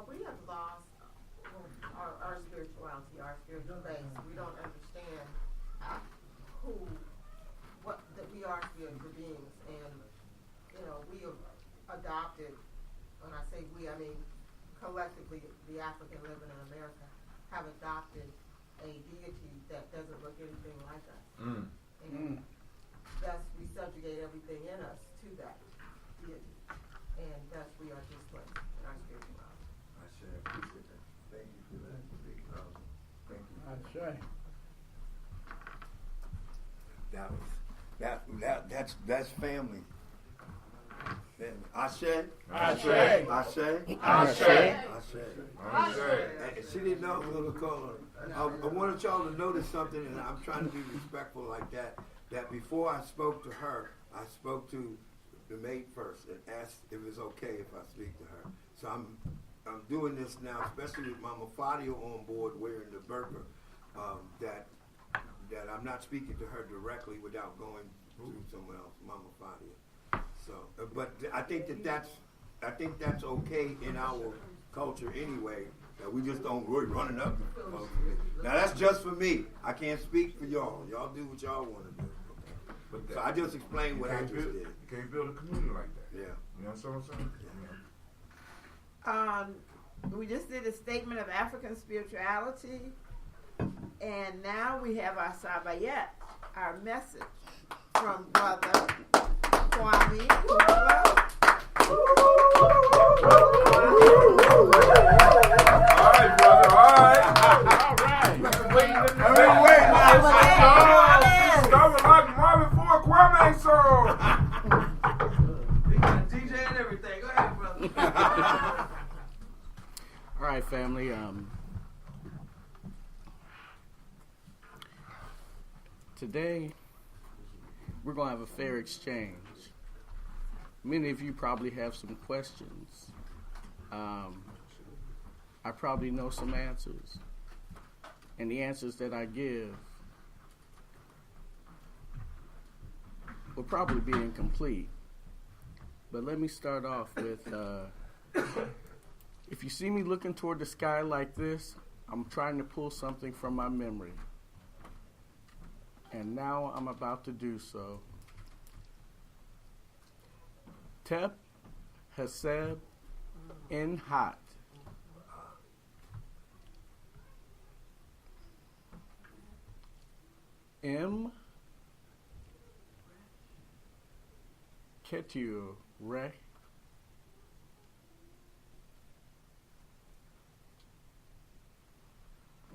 We have lost our spirituality, our spiritual base. We don't understand that we are spiritual beings, and we have adopted. When I say we, I mean collectively, the African living in America have adopted a deity that doesn't look anything like us, and thus we subjugate everything in us to that deity, and thus we are displaced in our spirituality. I sure appreciate that. Thank you for that. Thank you. That's right. That's family. Ashe. Ashe. Ashe. Ashe. Ashe. She didn't know I was going to call her. I wanted y'all to notice something, and I'm trying to be respectful like that. That before I spoke to her, I spoke to the maid first and asked if it was okay if I speak to her. So I'm doing this now, especially with Mama Fadia on board wearing the burqa, that I'm not speaking to her directly without going through someone else, Mama Fadia. So, but I think that's okay in our culture anyway. That we just don't really running up to folks. Now that's just for me. I can't speak for y'all. Y'all do what y'all want to do. Okay? But so I just explained what I just did. You can't build a community like that. Yeah. You know what I'm saying? Yeah. We just did a statement of African spirituality, and now we have our sabayet, our message from Brother Kwame. All right, brother. All right. Wait. Start with like Marvin for a Kwame song. We got a DJ and everything. Go ahead, brother. All right, family. Today, we're going to have a fair exchange. Many of you probably have some questions. I probably know some answers. And the answers that I give will probably be incomplete. But let me start off with, if you see me looking toward the sky like this, I'm trying to pull something from my memory. And now I'm about to do so. Tep Haseb in Hat. M. Ketu Re.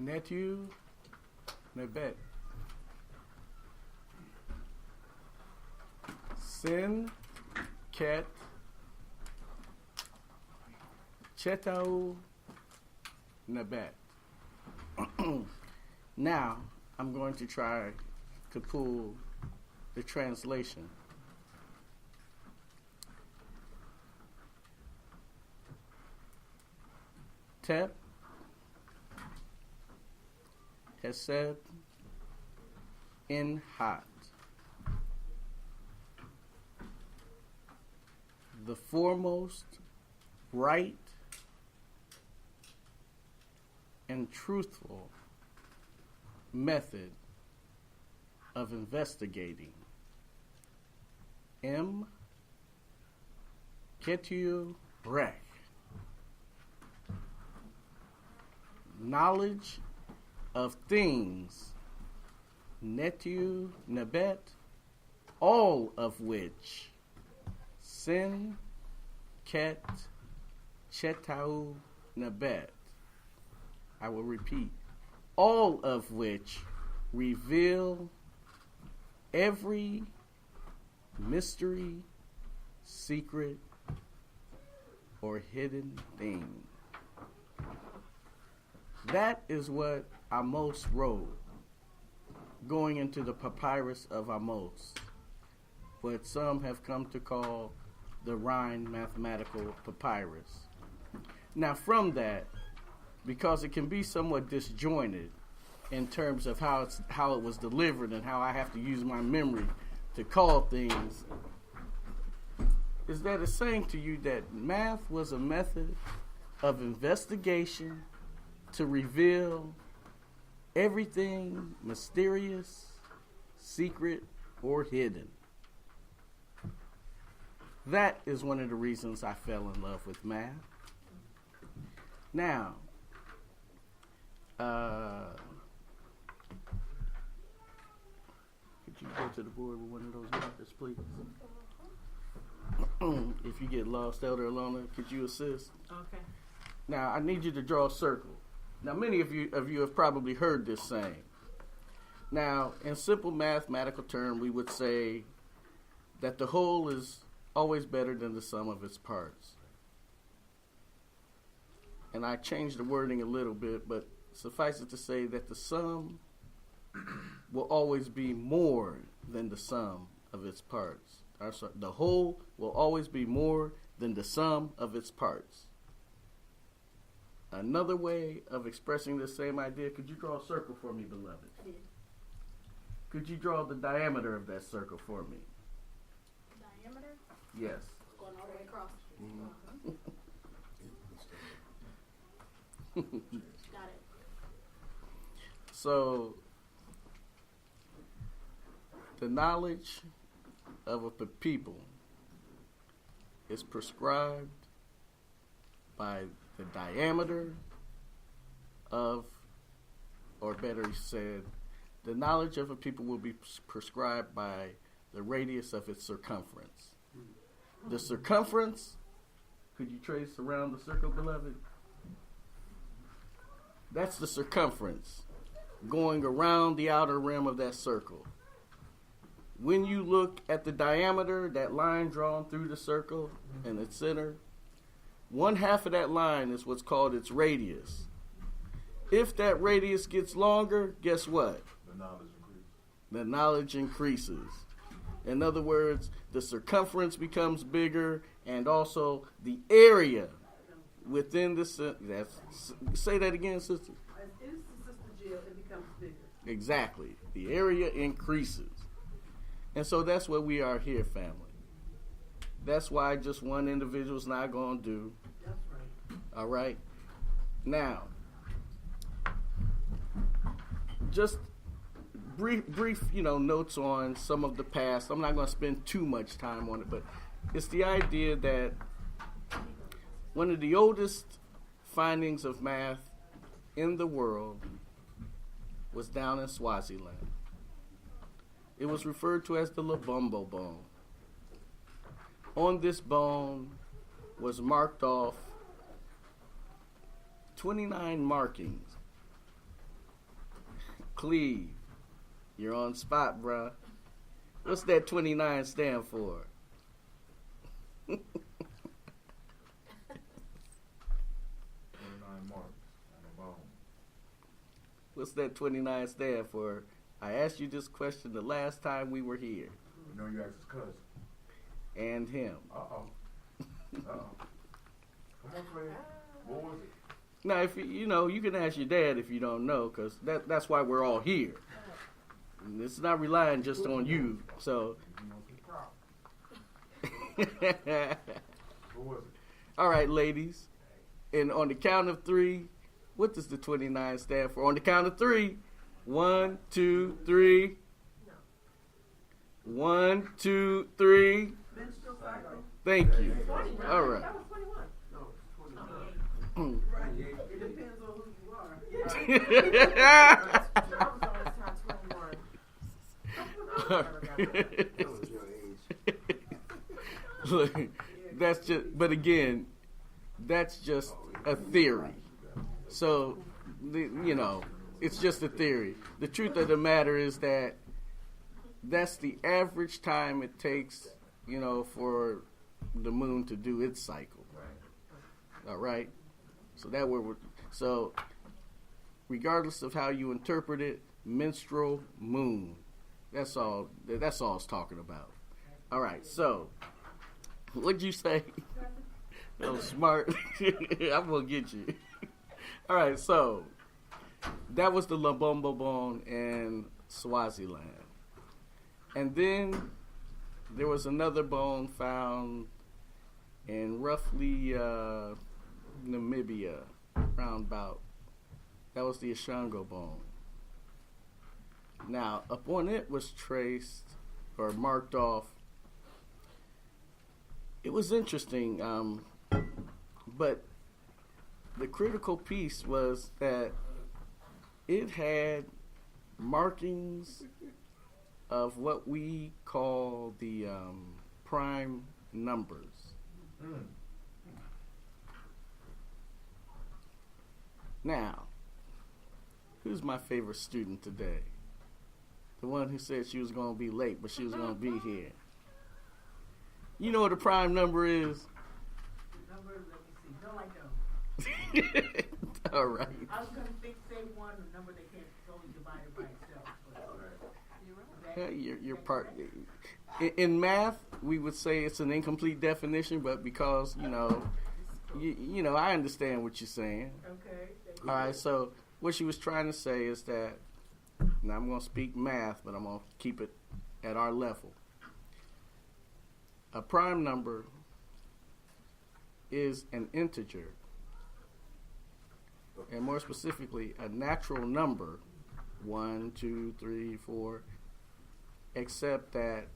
Netu Nebet. Sin Ket Chetau Nebet. Now I'm going to try to pull the translation. Tep Hesed in Hat. The foremost, right, and truthful method of investigating. M. Ketu Rech. Knowledge of things. Netu Nebet, all of which. Sin Ket Chetau Nebet. I will repeat. All of which reveal every mystery, secret, or hidden thing. That is what Amos wrote going into the papyrus of Amos, what some have come to call the Rhine Mathematical Papyrus. Now from that, because it can be somewhat disjointed in terms of how it was delivered and how I have to use my memory to call things, is that it's saying to you that math was a method of investigation to reveal everything mysterious, secret, or hidden. That is one of the reasons I fell in love with math. Now, could you go to the board with one of those markers, please? If you get lost, Elder Alona, could you assist? Okay. Now, I need you to draw a circle. Now, many of you have probably heard this saying. Now, in simple mathematical terms, we would say that the whole is always better than the sum of its parts. And I changed the wording a little bit, but suffice it to say that the sum will always be more than the sum of its parts. The whole will always be more than the sum of its parts. Another way of expressing the same idea, could you draw a circle for me, beloved? Yeah. Could you draw the diameter of that circle for me? Diameter? Yes. Going all the way across. Got it. So, the knowledge of a people is prescribed by the diameter of, or better said, the knowledge of a people will be prescribed by the radius of its circumference. The circumference, could you trace around the circle, beloved? That's the circumference going around the outer rim of that circle. When you look at the diameter, that line drawn through the circle in its center, 1/2 of that line is what's called its radius. If that radius gets longer, guess what? The knowledge increases. In other words, the circumference becomes bigger, and also the area within the say that again, sister. As is the sister jail, it becomes bigger. Exactly. The area increases. And so that's what we are here, family. That's why just one individual's not going to do. That's right. All right? Now, just brief, notes on some of the past. I'm not going to spend too much time on it, but it's the idea that one of the oldest findings of math in the world was down in Swaziland. It was referred to as the Lubumbo bone. On this bone was marked off 29 markings. Cleve, you're on spot, bruh. What's that 29 stand for? 29 marks on the bone. What's that 29 stand for? I asked you this question the last time we were here. You know you asked his cousin. And him. Uh-oh. Uh-oh. Come on, Fred. What was it? Now, if you can ask your dad if you don't know, because that's why we're all here. And it's not relying just on you. So, What was it? all right, ladies. And on the count of 3, what does the 29 stand for? On the count of 3, 1, 2, 3. 1, 2, 3. Menstrual cycle. Thank you. 29. All right. That was 21. No, it's 29. Right. It depends on who you are. I was always time 21. That was your age. Look, that's just, but again, that's just a theory. So, it's just a theory. The truth of the matter is that that's the average time it takes, for the moon to do its cycle. All right? So regardless of how you interpret it, menstrual moon. That's all it's talking about. All right, so what'd you say? That was smart. I'm going to get you. All right, so that was the Lubumbo bone in Swaziland. And then there was another bone found in roughly Namibia, roundabout. That was the Ashango bone. Now, upon it was traced or marked off. It was interesting, but the critical piece was that it had markings of what we call the prime numbers. Mm. Now, who's my favorite student today? The one who said she was going to be late, but she was going to be here. You know what a prime number is? Number, let me see. No, I don't. All right. I was gonna say one, a number that can't only divide it by itself. But you're right. You're part. In math, we would say it's an incomplete definition, but because you know, I understand what you're saying. Okay. All right. So what she was trying to say is that now I'm going to speak math, but I'm going to keep it at our level. A prime number is an integer, and more specifically, a natural number, 1, 2, 3, 4, except that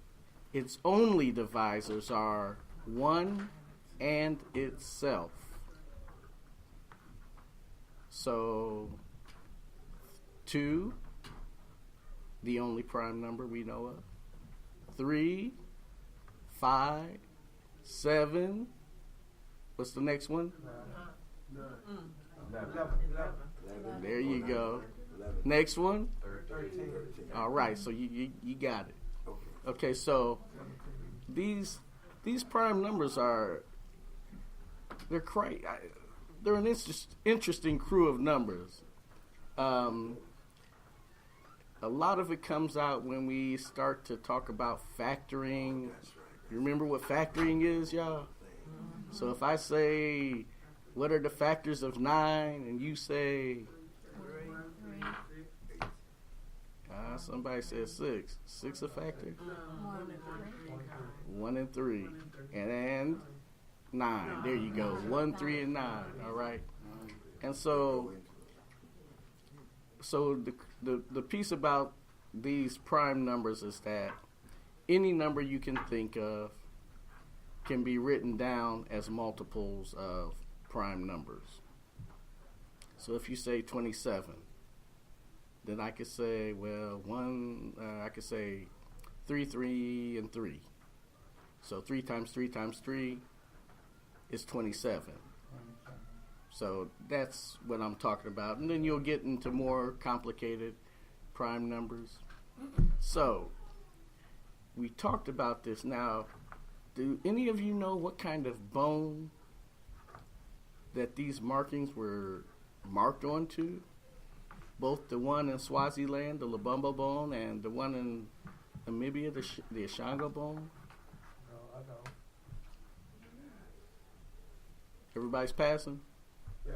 its only divisors are 1 and itself. So, 2, the only prime number we know of. 3, 5, 7. What's the next one? 11. There you go. 11, Next one. 13. All right, so you got it. Okay, so these prime numbers they're an interesting crew of numbers. A lot of it comes out when we start to talk about factoring. You remember what factoring is, y'all? So if I say, what are the factors of 9, and you say, somebody says 6. 6 a factor? 1 and 3. And 9. There you go. 1, 3, and 9. All right. And so the piece about these prime numbers is that any number you can think of can be written down as multiples of prime numbers. So if you say 27, then I could say, well, I could say 3, 3, and 3. So 3 times 3 times 3 is 27. So that's what I'm talking about. And then you'll get into more complicated prime numbers. So we talked about this. Now, do any of you know what kind of bone that these markings were marked onto? Both the one in Swaziland, the Lubumba bone, and the one in Namibia, the Ashango bone? No, I don't. Everybody's passing? Yeah,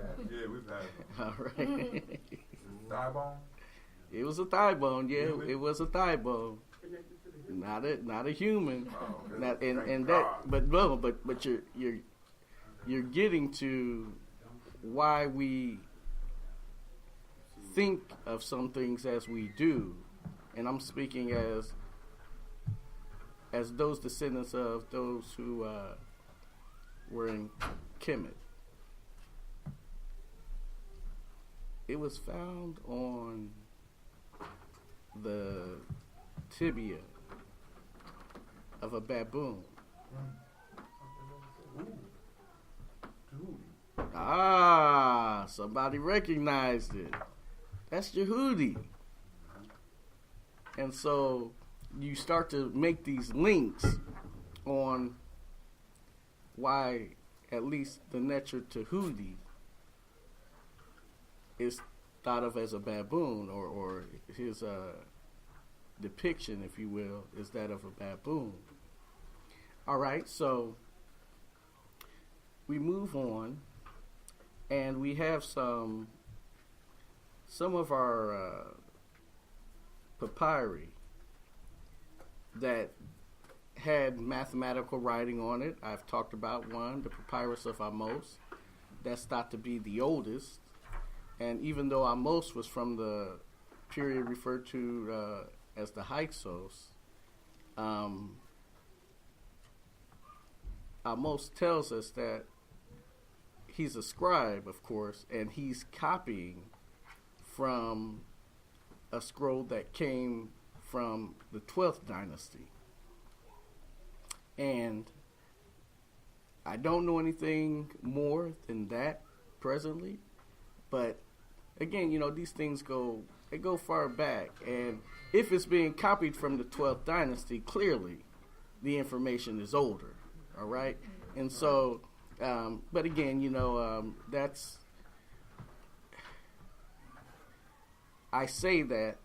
we've had it. All right. Thigh bone? It was a thigh bone, yeah. Really? It was a thigh bone. Not a human. Oh, okay. Not, and Thank that, God. but you're getting to why we think of some things as we do, and I'm speaking as those descendants of those who were in Kemet. It was found on the tibia of a baboon. Ah, somebody recognized it. That's Yehudi. And so you start to make these links on why at least the Necher Tehudi is thought of as a baboon, or his depiction, if you will, is that of a baboon. All right, so we move on, and we have some of our papyri that had mathematical writing on it. I've talked about one, the Papyrus of Amos. that's thought to be the oldest. And even though Amos was from the period referred to as the Hyksos, Amos tells us that he's a scribe, of course, and he's copying from a scroll that came from the 12th dynasty. And I don't know anything more than that presently, but again, these things go far back, and if it's being copied from the 12th dynasty, clearly the information is older, all right? And so, but again, that's, I say that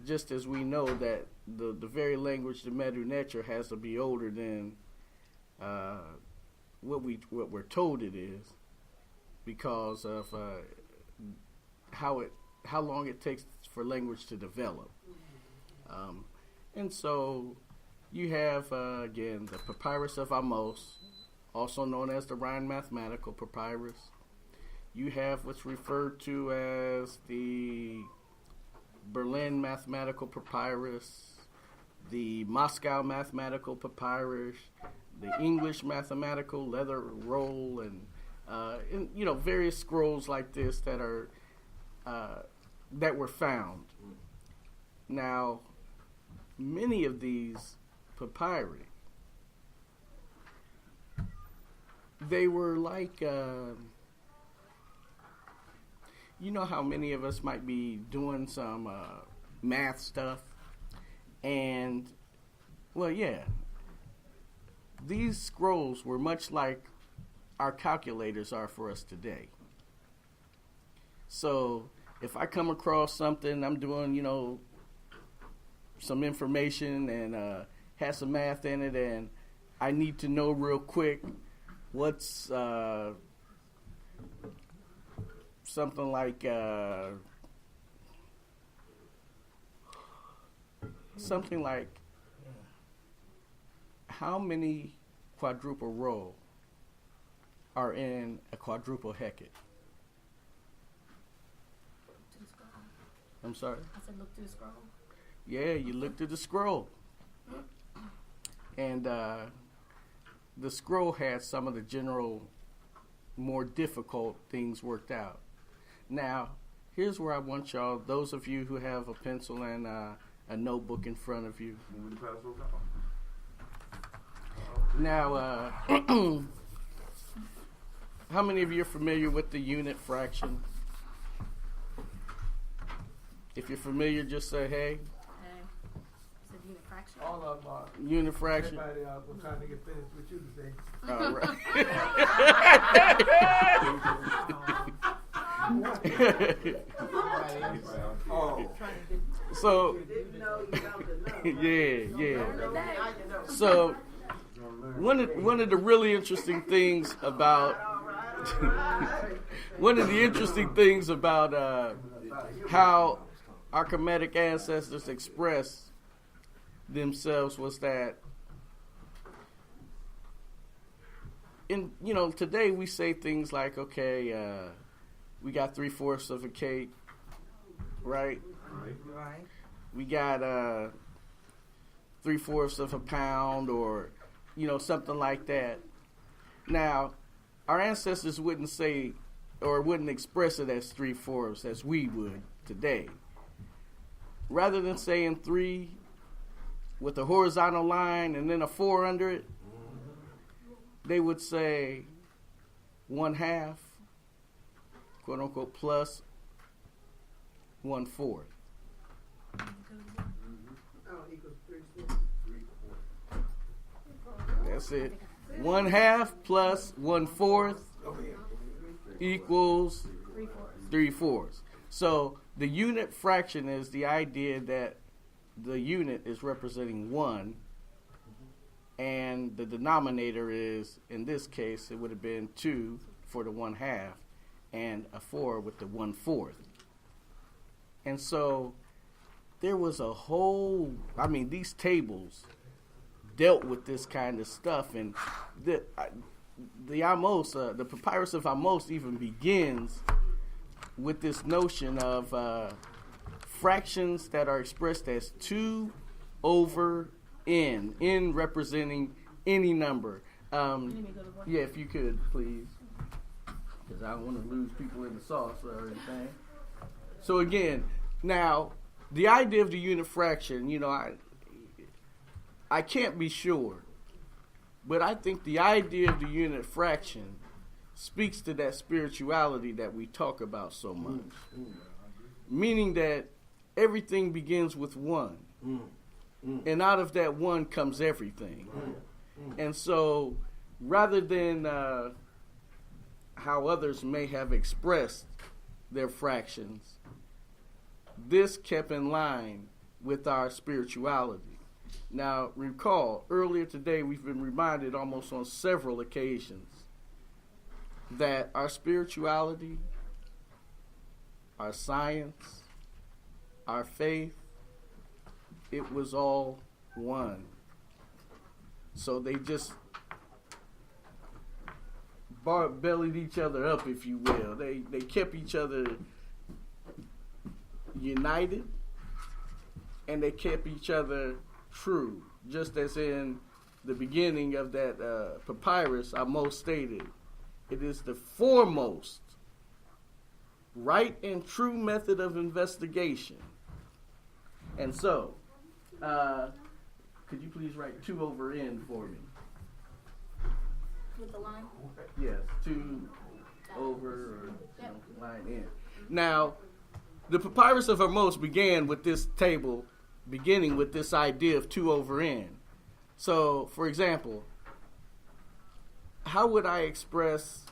just as we know that the very language, the Medu Neter, has to be older than what we're told it is, because of how long it takes for language to develop. And so you have, again, the Papyrus of Amos, also known as the Rhine Mathematical Papyrus. You have what's referred to as the Berlin Mathematical Papyrus, the Moscow Mathematical Papyrus, the English Mathematical Leather Roll, and various scrolls like this that are that were found. Now, many of these papyri, they were like, how many of us might be doing some math stuff, and, well, yeah, these scrolls were much like our calculators are for us today. So if I come across something, I'm doing, some information and has some math in it, and I need to know real quick what's something like how many quadruple row are in a quadruple Hecate? I'm sorry? I said look through the scroll. Yeah, you look through the scroll. And the scroll had some of the general, more difficult things worked out. Now, here's where I want y'all, those of you who have a pencil and a notebook in front of you. Now, how many of you are familiar with the unit fraction? If you're familiar, just say hey. Said unit fraction. All of them are. Unit fraction. Everybody else, I'm trying to get finished with you today. All right. Oh. So, Didn't know you know to know. yeah. So, one of the really interesting things about how our Kemetic ancestors expressed themselves was that today we say things like, okay, we got 3/4 of a cake, right? Right. We got 3/4 of a pound, or something like that. Now, our ancestors wouldn't say or wouldn't express it as 3/4 as we would today. Rather than saying 3 with a horizontal line and then a 4 under it, they would say 1/2, quote unquote, plus 1/4. That's it. 1/2 plus 1/4 equals 3/4. So the unit fraction is the idea that the unit is representing 1, and the denominator is, in this case, it would have been 2 for the 1/2 and a 4 with the 1/4. And so there was a whole, these tables dealt with this kind of stuff, and the Amos, the papyrus of Amos even begins with this notion of fractions that are expressed as 2 over n representing any number. You need me to go to work? Yeah, if you could, please, because I don't want to lose people in the sauce or anything. So again, now the idea of the unit fraction, you know, I can't be sure, but I think the idea of the unit fraction speaks to that spirituality that we talk about so much. Meaning that everything begins with one. And out of that one comes everything. And so rather than how others may have expressed their fractions, this kept in line with our spirituality. Now, recall, earlier today we've been reminded almost on several occasions that our spirituality, our science, our faith, it was all one. So they just bellied each other up, if you will. They kept each other united, and they kept each other true, just as in the beginning of that papyrus, Amos stated, it is the foremost right and true method of investigation. And so, could you please write 2 over n for me? With the line? Yes, 2 over or line n. Now, the papyrus of Amos began with this table, beginning with this idea of 2 over n. So, for example, how would I express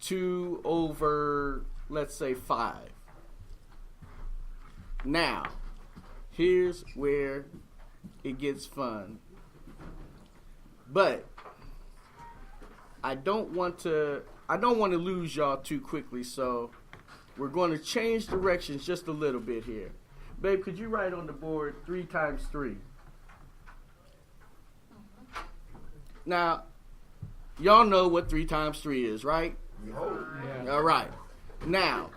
2 over, let's say, 5? Now, here's where it gets fun. But I don't want to lose y'all too quickly, so we're going to change directions just a little bit here. Babe, could you write on the board 3 times 3? Now, y'all know what 3 times 3 is, right? Yeah. All right. Now,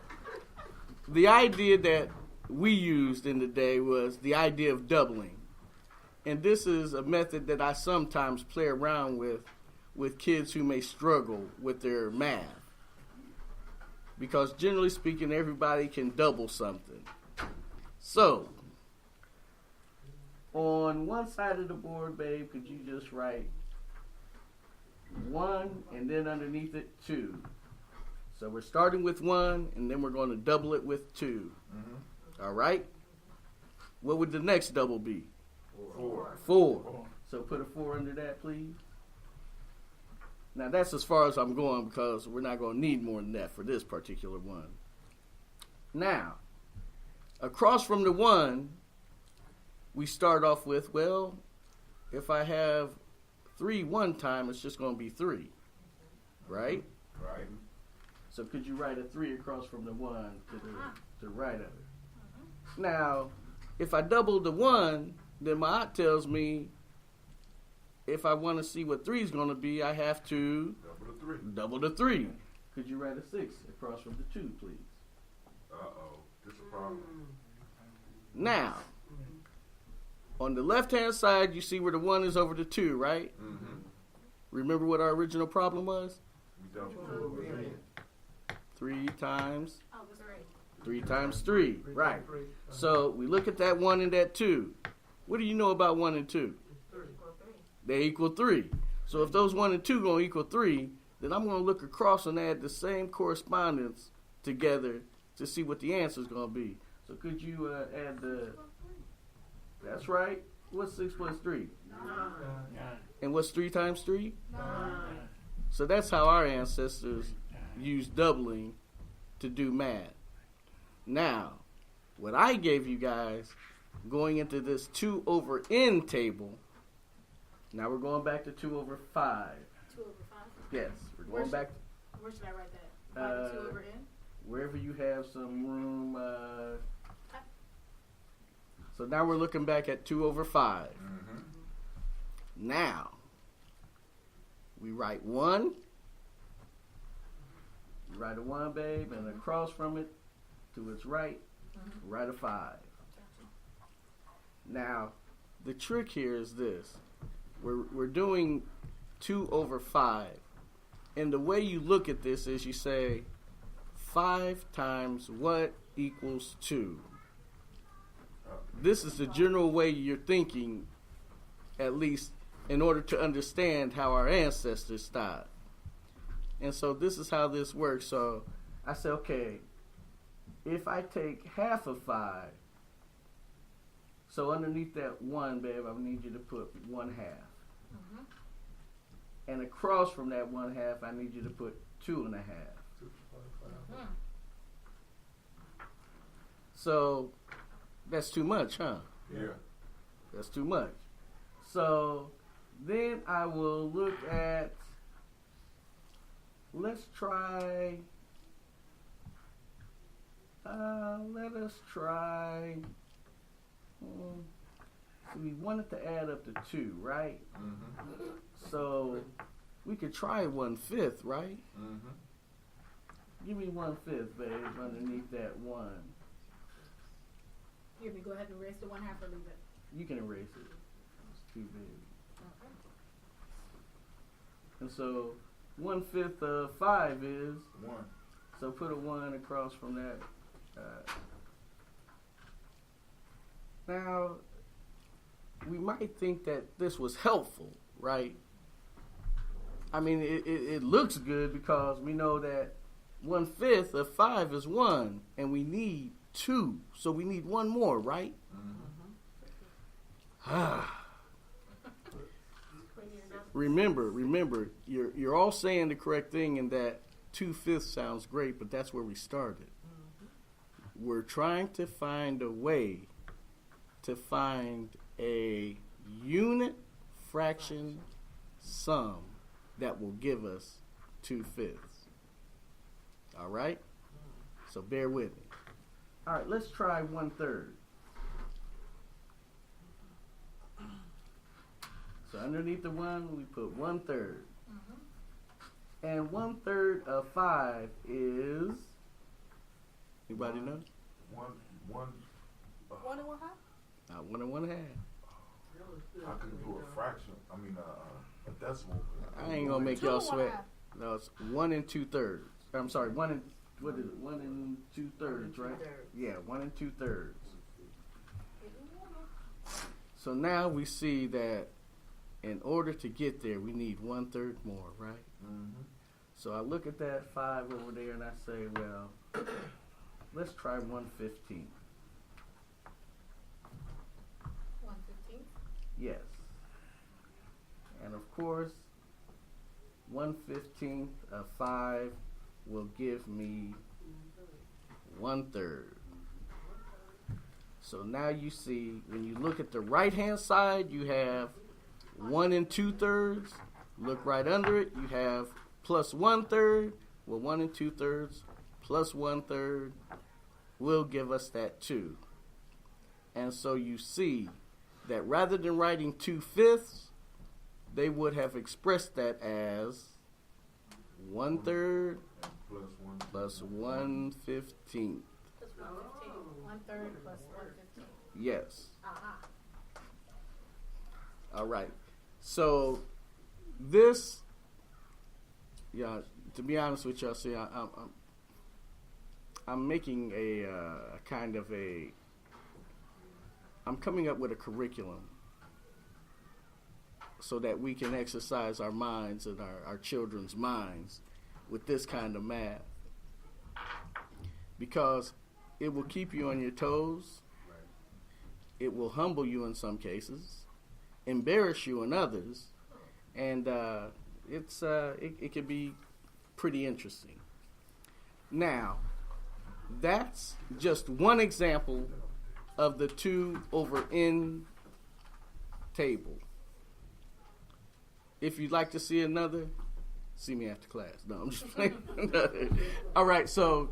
the idea that we used in the day was the idea of doubling. And this is a method that I sometimes play around with kids who may struggle with their math. Because generally speaking, everybody can double something. So, on one side of the board, babe, could you just write 1 and then underneath it 2? So we're starting with 1 and then we're going to double it with 2. All right? What would the next double be? 4. So put a 4 under that, please. Now that's as far as I'm going because we're not going to need more than that for this particular one. Now, across from the 1, we start off with, well, if I have 3 one time, it's just going to be 3. Right? Right. So could you write a 3 across from the 1 to the right of it? Now, if I double the 1, then my aunt tells me if I want to see what 3 is going to be, I have to double the 3. Could you write a 6 across from the 2, please? Uh-oh. This is a problem. Now, on the left-hand side, you see where the 1 is over the 2, right? Remember what our original problem was? We double 3 times Oh, it was right. 3 times 3, right. So we look at that 1 and that 2. What do you know about 1 and 2? They equal 3. So if those 1 and 2 going to equal 3, then I'm going to look across and add the same correspondence together to see what the answer is going to be. So could you add the... That's right. What's 6 plus 3? 9. And what's 3 times 3? 9. So that's how our ancestors used doubling to do math. Now, what I gave you guys going into this 2 over n table, now we're going back to 2 over 5. 2 over 5? Yes, we're going back Where should I write that? 5 and 2 over n? wherever you have some room. So now we're looking back at 2 over 5. Now, we write 1. You write a 1, babe, and across from it to its right, write a 5. Now, the trick here is this. We're doing 2 over 5. And the way you look at this is you say 5 times what equals 2. This is the general way you're thinking, at least in order to understand how our ancestors thought. And so this is how this works. So I say, okay, if I take half of 5, so underneath that 1, babe, I need you to put 1/2. And across from that 1/2, I need you to put 2.5. So that's too much, huh? Yeah. That's too much. So then I will look at, let's try, let us try, so we wanted to add up to 2, right? Mm-hmm. So we could try 1/5, right? Mm-hmm. Give me 1/5, babe, underneath that 1. Here, we go ahead and erase the 1/2 or leave it. You can erase it. It's too big. Okay. And so 1/5 of 5 is, 1. so put a 1 across from that. Now, we might think that this was helpful, right? I mean, it looks good because we know that 1/5 of 5 is 1, and we need 2, so we need 1 more, right? Remember, you're all saying the correct thing in that 2/5 sounds great, but that's where we started. We're trying to find a way to find a unit fraction sum that will give us 2/5. All right? So bear with me. All right, let's try 1/3. So underneath the 1, we put 1/3. And 1/3 of 5 is, anybody know? 1. 1 and 1/2? 1 and 1/2. I could do a fraction. I mean, a decimal. I ain't gonna make 2 y'all and sweat. 1/2. No, it's 1 and 2/3. I'm sorry, 1 and, what is it? 1 and 2/3, right? Yeah, 1 and 2/3. So now we see that in order to get there, we need 1/3 more, right? Mm-hmm. So I look at that 5 over there and I say, well, let's try 1/15. 1/15? Yes. And of course, 1/15 of 5 will give me 1/3. So now you see, when you look at the right-hand side, you have 1 and 2/3. Look right under it, you have plus 1/3. Well, 1 and 2/3 plus 1/3 will give us that 2. And so you see that rather than writing 2/5, they would have expressed that as 1/3 Plus 1. plus 1/15. Plus 1/15. 1/3 plus 1/15. Yes. Aha. All right. So this, yeah. To be honest with y'all, see, I'm making a kind of a. I'm coming up with a curriculum so that we can exercise our minds and our children's minds with this kind of math, because it will keep you on your toes. It will humble you in some cases, embarrass you in others, and it can be pretty interesting. Now, that's just one example of the 2 over n table. If you'd like to see another, see me after class. No, I'm just playing. All right, so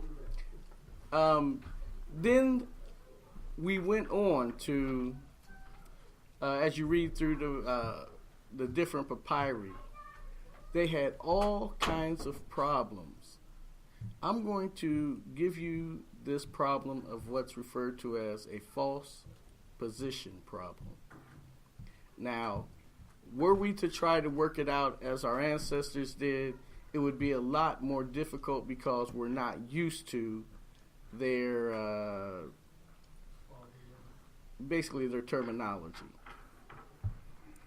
then we went on to, as you read through the different papyri, They had all kinds of problems. I'm going to give you this problem of what's referred to as a false position problem. Now, were we to try to work it out as our ancestors did, it would be a lot more difficult because we're not used to their, basically their terminology.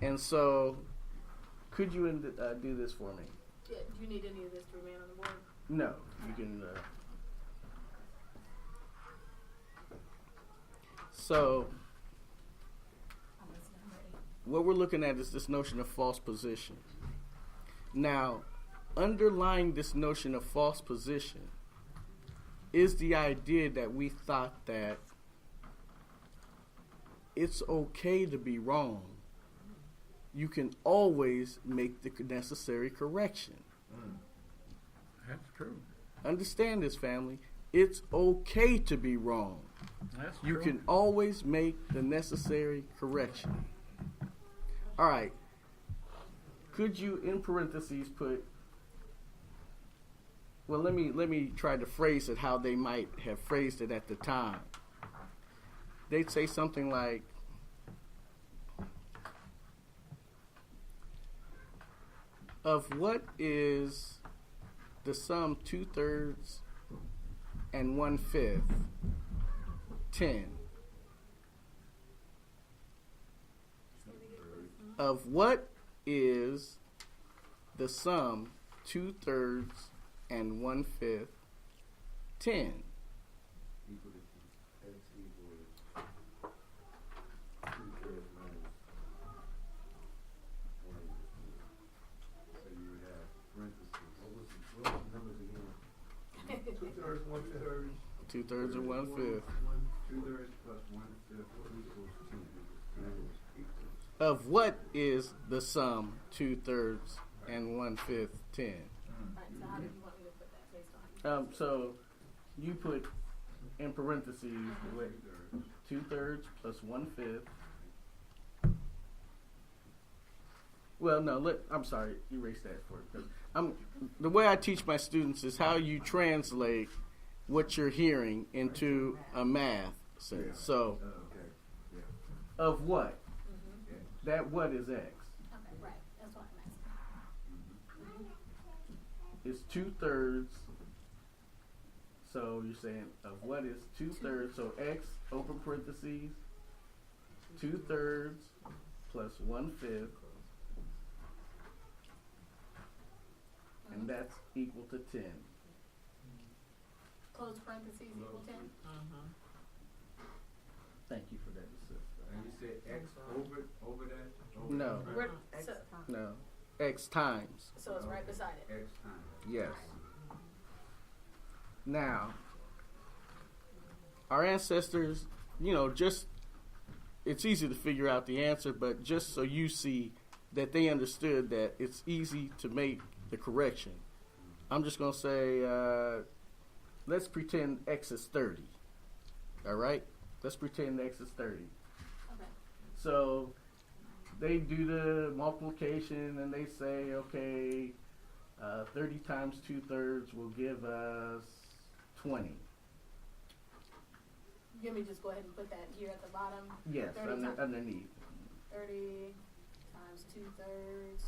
And so, could you do this for me? Yeah, do you need any of this to remain on the board? No, you can. So, I'm listening, I'm ready. what we're looking at is this notion of false position. Now, underlying this notion of false position is the idea that we thought that it's okay to be wrong. You can always make the necessary correction. That's true. Understand this, family. It's okay to be wrong. That's You true. can always make the necessary correction. All right. Could you, in parentheses, put? Well, let me try to phrase it how they might have phrased it at the time. They'd say something like, "Of what is the sum 2/3 and 1/5, 10? Of what is the sum 2/3 and 1/5, 10? Equal to x equals 2/3 minus 1. So you would have parentheses. What was the numbers again? 2/3, 1/3. 2/3 and 1/5. 2/3 plus 1/5 equals 10. Of what is the sum 2/3 and 1/5, 10? Alright, so how do you want me to put that based on? So you put in parentheses wait, 2/3 plus 1/5. Well, no, I'm sorry, erase that for it. 'Cause the way I teach my students is how you translate what you're hearing into a math sense. So, Okay. Yeah. of what? Mm-hmm. That what is x? Okay, right, that's what I'm asking. Is 2/3. So you're saying of what is 2/3? So x open parentheses 2/3 plus 1/5, and that's equal to 10. Close parentheses equal 10? Thank you for that assist. And you said x over that? Over No. that? We're, so, No, x times. so it's right beside it. X times. Yes. Now, our ancestors, just it's easy to figure out the answer, but just so you see that they understood that it's easy to make the correction, I'm just going to say, let's pretend x is 30. All right? Let's pretend x is 30. Okay. So they do the multiplication and they say, okay, 30 times 2/3 will give us 20. You want me to just go ahead and put that here at the bottom? Yes, 30 times- underneath. 30 times 2/3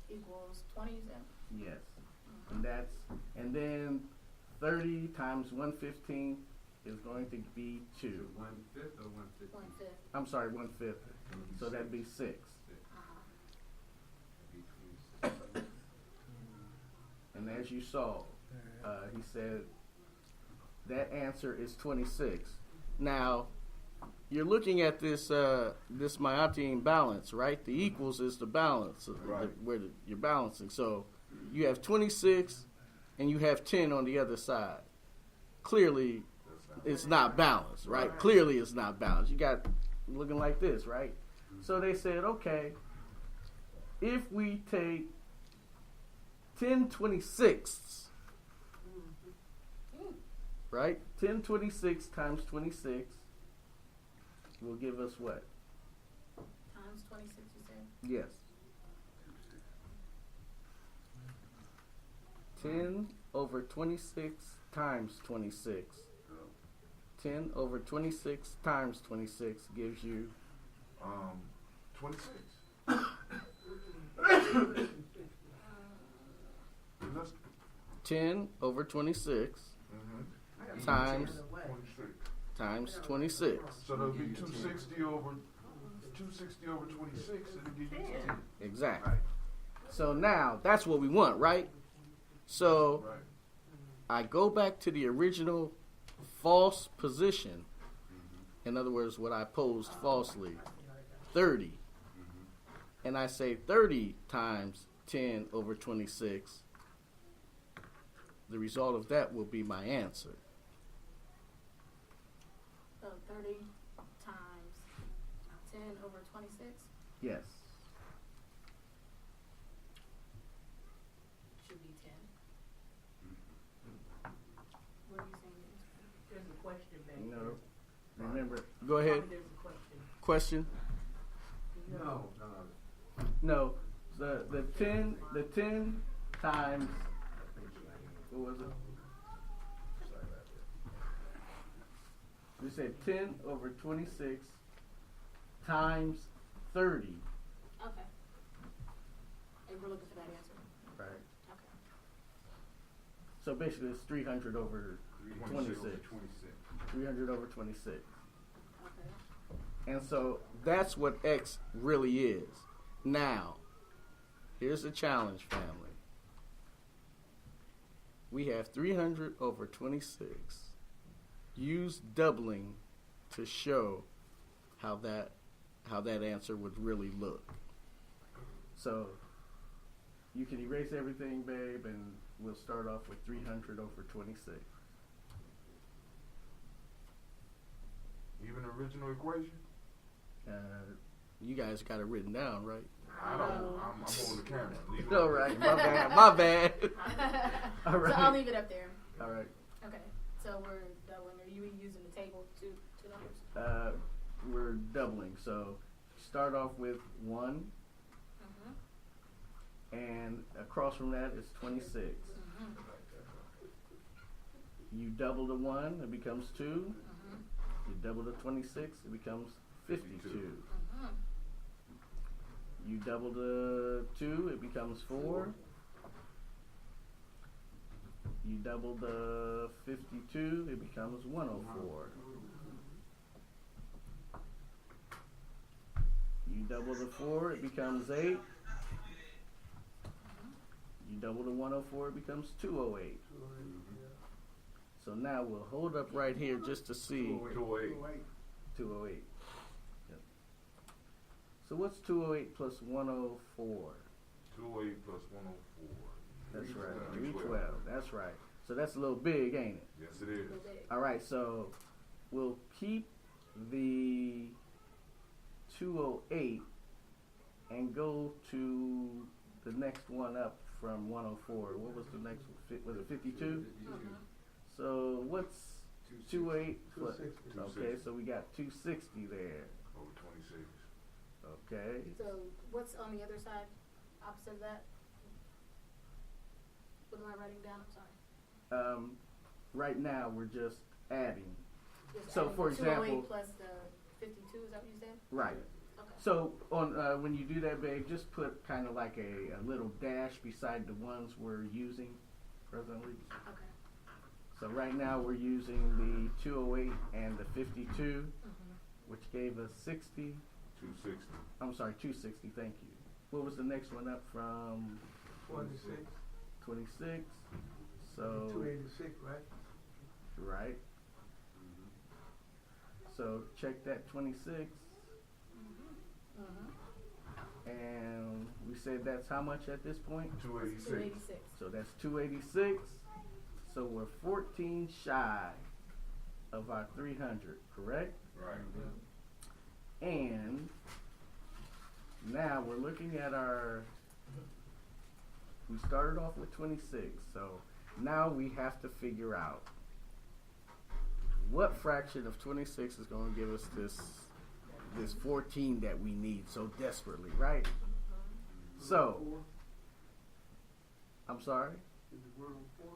equals 20, you said? Yes. And then 30 times 1/15 is going to be 2. 1/5 or 1/15? 1/5. I'm sorry, 1/5. So that'd be 6. And as you saw, he said that answer is 26. Now, you're looking at this this Maatkemetics balance, right? The equals is the balance, Right. where you're balancing. So you have 26 and you have 10 on the other side. Clearly, it's not balanced, right? Right. Clearly, it's not balanced. You got looking like this, right? So they said, okay, if we take 10/26, right? 10/26 times 26 will give us what? Times 26, you said? Yes. 10 over 26 times 26. 10 over 26 times 26 gives you 26. That's 10 over 26 times 26. times 26. So that'll be 260 over 26, and it'll give you 10. Exactly. So now that's what we want, right? So Right. I go back to the original false position. In other words, what I posed falsely, 30. And I say 30 times 10 over 26. The result of that will be my answer. So 30 times 10 over 26 Yes. should be 10. What are you saying? There's a question back No. there. Remember. Go ahead. There's a question. Question? No. No. The 10 times, what was it? We said 10 over 26 times 30. Okay. And we're looking for that answer. Right. Okay. So basically it's 300 over 26. 300 over 26. Okay. And so that's what X really is. Now, here's the challenge, family. We have 300 over 26. Use doubling to show how that answer would really look. So you can erase everything, babe, and we'll start off with 300 over 26. Even original equation? You guys got it written down, right? I don't. I'm on the camera. Leave it All up right, there. my bad, my bad. All So I'll right, leave it up there. all right. Okay. So we're doubling. Are you using the table two numbers? We're doubling. So start off with 1, and across from that is 26. You double the 1, it becomes 2. You double the 26, it becomes 52. You double the 2, it becomes 4. You double the 52, it becomes 104. You double the 4, it becomes 8. You double the 104, it becomes 208. So now we'll hold up right here just to see 208. 208. Yep. So what's 208 plus 104? 208 plus 104. That's right. 312. 312. That's right. So that's a little big, ain't it? Yes, it is. All right. So we'll keep the 208 and go to the next one up from 104. What was the next one? Was it 52? So what's 28 plus? 260. Okay, so we got 260 there. Over 26. Okay. So what's on the other side, opposite of that? What am I writing down? I'm sorry. Right now we're just adding. Just So, adding for the 208 example- plus the 52. Is that what you said? Right. Okay. So on when you do that, babe, just put kind of like a little dash beside the ones we're using presently. Okay. So right now we're using the 208 and the 52, which gave us 60. 260. I'm sorry, 260. Thank you. What was the next one up from? 26. 26. So 286, right? right. So check that 26. And we said that's how much at this point? 286. 286. So that's 286. So we're 14 shy of our 300, correct? Right. And now we're looking at we started off with 26. So now we have to figure out what fraction of 26 is going to give us this 14 that we need so desperately, right? So, I'm sorry? Is the word on 4?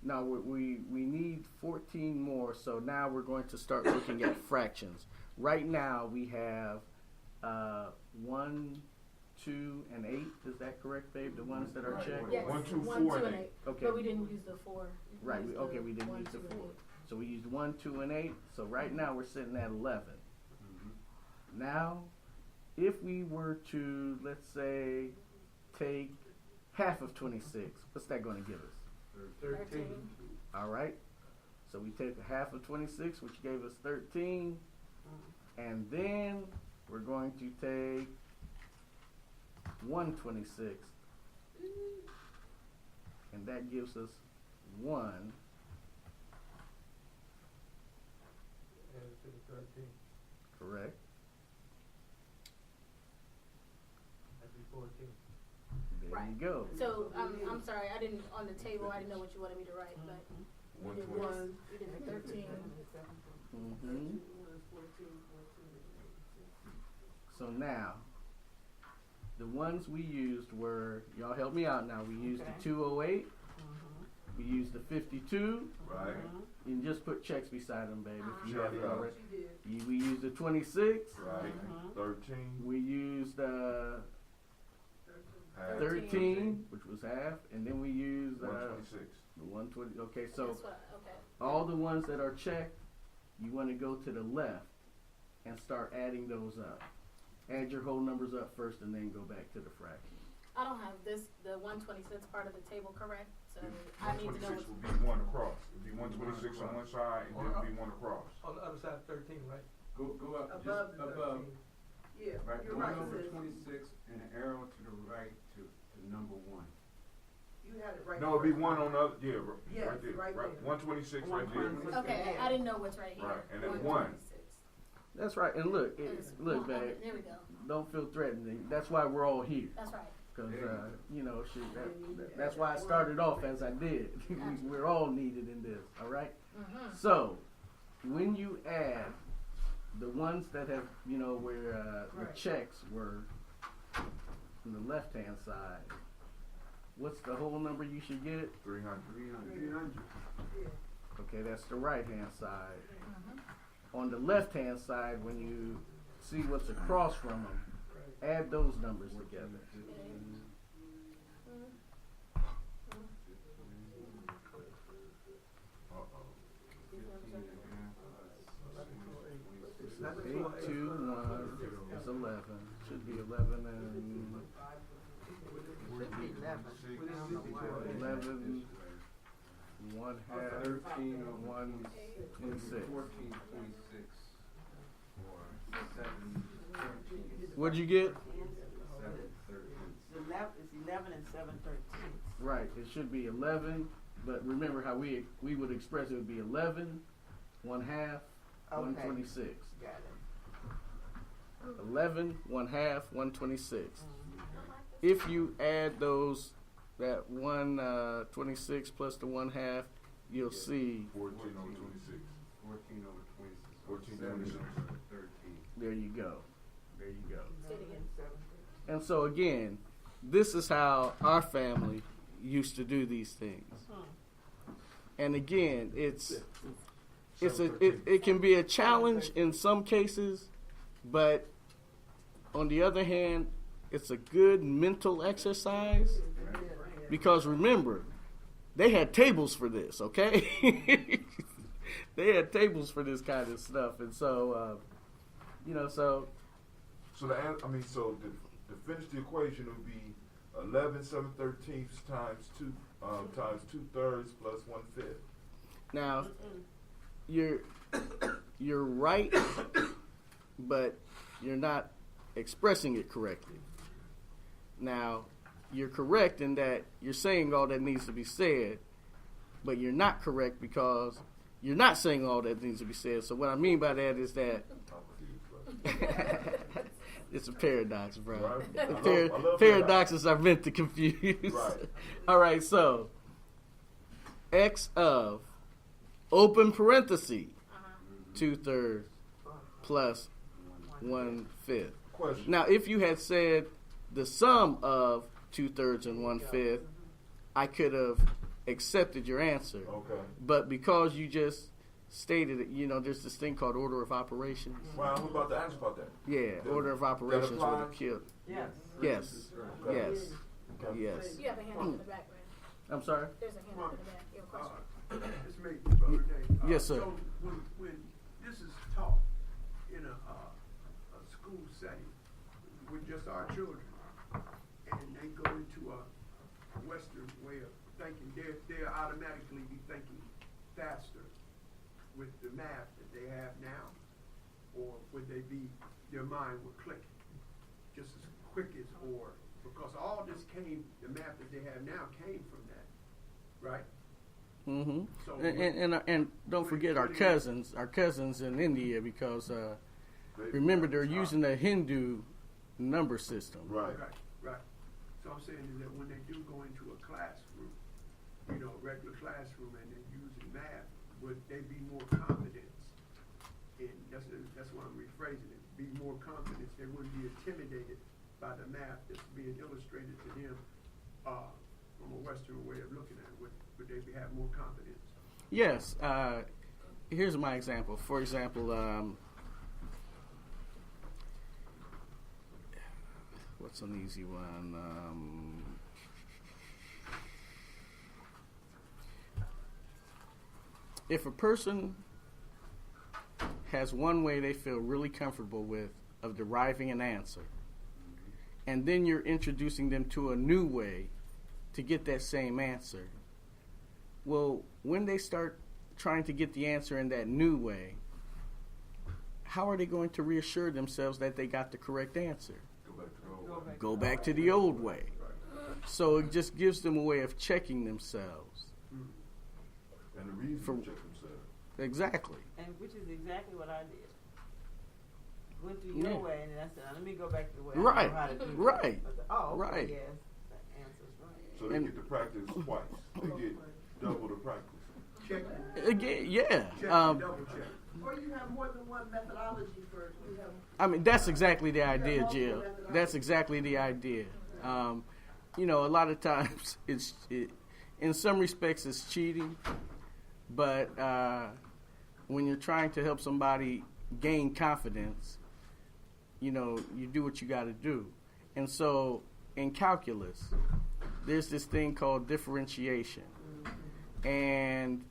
Now we need 14 more, so now we're going to start looking at fractions. Right now we have 1, 2, and 8. Is that correct, babe? The ones that are checked. Yes, 1, 2, 1, 4, 2, and and 8. 8. Okay. But we didn't use the 4. Right. used We didn't 1, use the 2, 4. and 8. So we used 1, 2, and 8. So right now we're sitting at 11. Now, if we were to, let's say, take half of 26, what's that going to give us? 13. All right. So we take a half of 26, which gave us 13. And then we're going to take 1/26. And that gives us 1. And to the 13. Correct. That'd be 14. There Right. you go. So I'm sorry, I didn't on the table. I didn't know what you wanted me to write, but we did this. We did the 13. Mm-hmm. So now, the ones we used were, y'all help me out now. We used the 208. We used the 52. Right. You can just put checks beside them, baby, if you Sure, have it yeah. already. We used the 26. Right. 13. We used Half. 13, which was half, and then we used 126. the 120. Okay, so That's what, okay. all the ones that are checked, you want to go to the left and start adding those up. Add your whole numbers up first, and then go back to the fraction. I don't have this the 126 part of the table correct, so I need to know. 126 would be 1 across. It'd be 126 on one side, and then it'd be 1 across. On the other side of 13, right? Go up, Above just the above, 13. Yeah, right, you're going right. over Sis. 26 and an arrow to the right to number 1. You had it right. No, it'd be first. 1 on the other, yeah, Yes, right there. right there. 126 right there. Okay, I didn't know what's right here. Right, and then 1. 126. That's right. And look, look, Okay, babe. there we go. Don't feel threatened. That's why we're all here. That's right. Because, you know, that's why I started off as I did. We're all needed in this, all right? Mm-hmm. So, when you add the ones that have, you know, where the Right. checks were on the left-hand side, what's the whole number you should get? 300. 300. Okay, that's the right-hand side. Mm-hmm. On the left-hand side, when you see what's across from them, add those numbers together. So 8, 2, 1 is 11. Should be 11 and Should be 11. 11, 1 half, 13, 1, 26. 14, 26, or 7, 13. What'd you get? 7, 13. It's 11 and 7/13. Right, it should be 11, but remember how we would express it would be 11, 1 half, Okay. 126. Got it. 11, 1 half, 126. If you add those, that 126 plus the 1 half, you'll see, 14 over 26. 14 over 26. 14 7 over 26. over 13. there you go. There you go. Say it again. And so again, this is how our family used to do these things. And again, it can be a challenge in some cases, but on the other hand, it's a good mental exercise because remember, they had tables for this, okay? They had tables for this kind of stuff, and so you know, so So to finish the equation would be 11 7/13 times 2 times 2/3 plus 1/5. now you're right, but you're not expressing it correctly. Now, you're correct in that you're saying all that needs to be said, but you're not correct because you're not saying all that needs to be said. So what I mean by that is that it's a paradox, bro. Right. I love Paradoxes are meant to confuse. Right. All right, so x of open parenthesis 2/3 plus 1/5. Question. Now, if you had said the sum of 2/3 and 1/5, I could have accepted your answer. Okay. But because you just stated it, you know, there's this thing called order of operations. Well, I'm about to ask about that. Yeah, order of operations would have applies? killed. Yes. Yes. Okay. Yes. Okay. Yes. You have a hand up in the back, man. I'm sorry? There's a hand up in the back. You have a question? It's me, Brother Dave. Yes, sir. So when this is taught in a school setting with just our children, and they go into a Western way of thinking, they'll automatically be thinking faster with the math that they have now, or would they be, their mind would click just as quick as, or, because all this came, the math that they have now came from that, right? Mm-hmm. So And don't forget our cousins in India, because remember they're using the Hindu number system. Right. Right. So I'm saying is that when they do go into a classroom, you know, regular classroom, and they're using math, would they be more confident? And that's why I'm rephrasing it. Be more confident. They wouldn't be intimidated by the math that's being illustrated to them from a Western way of looking at it. Would they have more confidence? Yes. Here's my example. For example, what's an easy one? If a person has one way they feel really comfortable with of deriving an answer, and then you're introducing them to a new way to get that same answer, well, when they start trying to get the answer in that new way, how are they going to reassure themselves that they got the correct answer? Go back to the old way. So it just gives them a way of checking themselves. And the reason to check themselves. Exactly. And which is exactly what I did. Went through your way, and then I said, let me go back to the way I know how to do it. Right. Oh, okay, Right. yes. The answer's right. So they get to practice twice. They get double the practice. Check. Again, yeah. Check and double check. Or you have more than one methodology for, you have. I mean, that's exactly the idea, Jill. That's exactly the idea. You know, a lot of times in some respects it's cheating, but when you're trying to help somebody gain confidence, you know, you do what you got to do. And so in calculus, there's this thing called differentiation. And,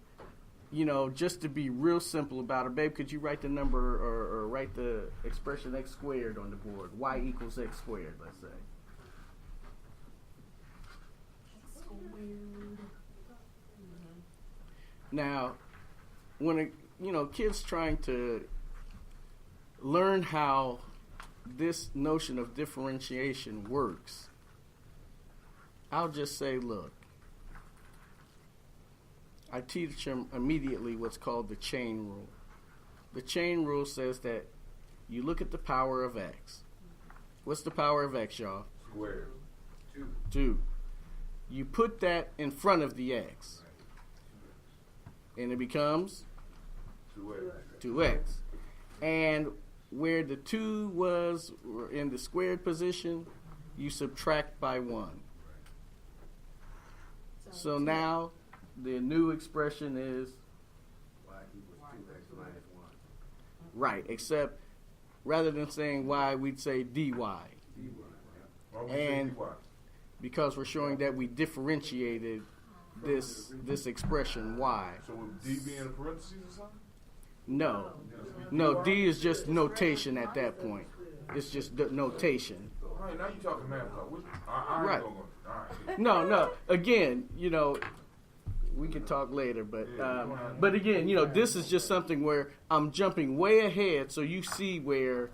you know, just to be real simple about it, babe, could you write the number or write the expression x squared on the board? Y equals x squared, let's say. Now, when kids trying to learn how this notion of differentiation works, I'll just say, look, I teach them immediately what's called the chain rule. The chain rule says that you look at the power of x. What's the power of x, y'all? Square. 2. You put that in front of the x, and it becomes 2x. And where the 2 was in the squared position, you subtract by 1. So now the new expression is Y equals 2x minus 1. right, except rather than saying y, we'd say dy. Why would you say And dy? because we're showing that we differentiated this expression y. So would D be in parentheses or something? No, D is just notation at that point. It's just notation. All right, now you're talking math talk. I Right. ain't gonna go. All right. No. Again, you know, we can talk later, but again, you know, this is just something where I'm jumping way ahead, so you see where,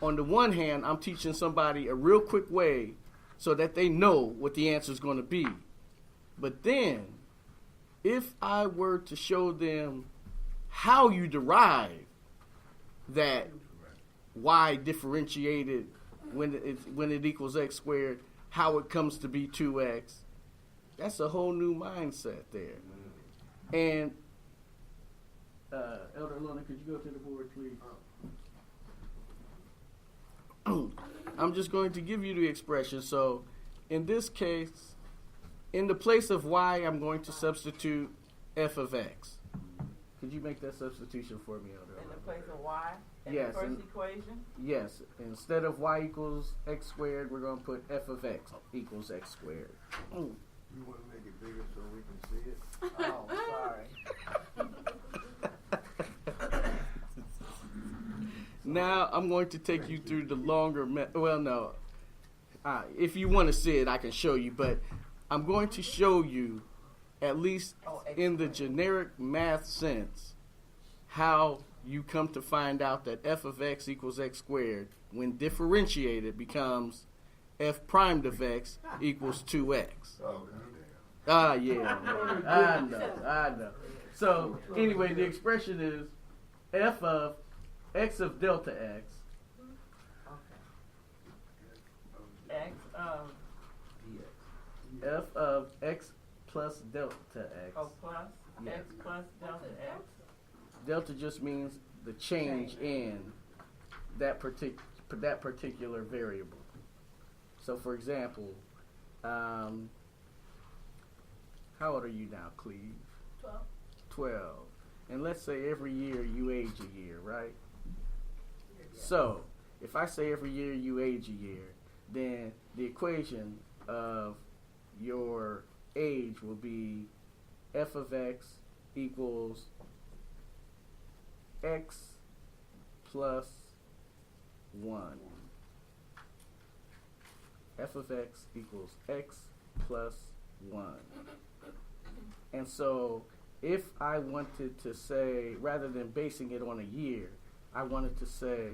on the one hand, I'm teaching somebody a real quick way so that they know what the answer is going to be. But then, if I were to show them how you derive that y differentiated when it equals x squared, how it comes to be 2x, that's a whole new mindset there. And Elder Lona, could you go to the board, please? I'm just going to give you the expression. So in this case, in the place of y, I'm going to substitute f of x. Could you make that substitution for me, Elder? In the place of y? In Yes, the first and- equation? Yes, instead of y equals x squared, we're going to put f of x equals x squared. You want to make it bigger so we can see it? Oh, sorry. Now I'm going to take you through the longer. Well, no. If you want to see it, I can show you. But I'm going to show you, at least in the generic math sense, how you come to find out that f of x equals x squared when differentiated becomes f primed of x equals 2x. Yeah, man. I know. So anyway, the expression is f of x of delta x X of f of x plus delta x. plus Yeah. X plus delta X. Delta just means the change in that particular variable. So, for example, how old are you now, Cleve? 12. 12. And let's say every year you age a year, right? So, if I say every year you age a year, then the equation of your age will be f of x equals x plus 1. F of x equals x plus 1. And so if I wanted to say, rather than basing it on a year, I wanted to say,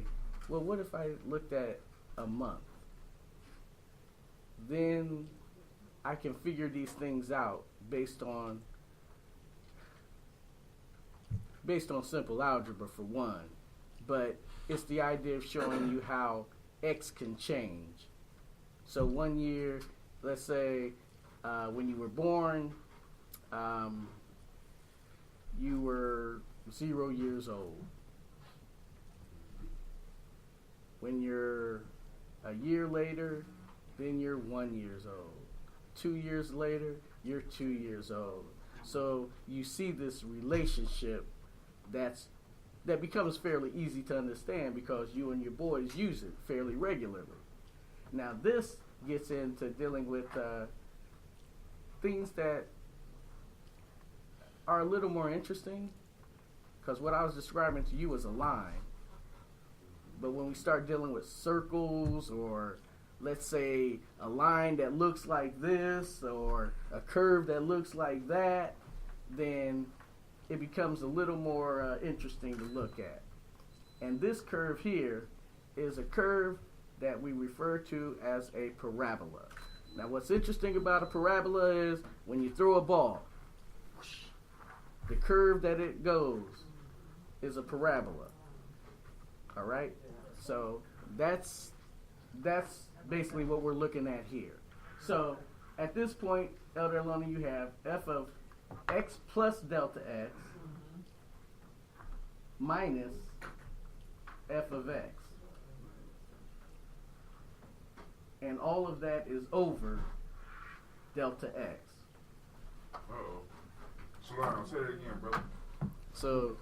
well, what if I looked at a month? Then I can figure these things out based on simple algebra, for one. But it's the idea of showing you how x can change. So 1 year, let's say when you were born, you were 0 years old. When you're a year later, then you're 1 year old. 2 years later, you're 2 years old. So you see this relationship that becomes fairly easy to understand because you and your boys use it fairly regularly. Now this gets into dealing with things that are a little more interesting, because what I was describing to you was a line. But when we start dealing with circles, or let's say a line that looks like this, or a curve that looks like that, then it becomes a little more interesting to look at. And this curve here is a curve that we refer to as a parabola. Now what's interesting about a parabola is when you throw a ball, the curve that it goes is a parabola. All right? So that's basically what we're looking at here. So at this point, Elder Alona, you have f of x plus delta x minus f of x. And all of that is over delta x. Uh-oh. Slow down. Say that again, brother. So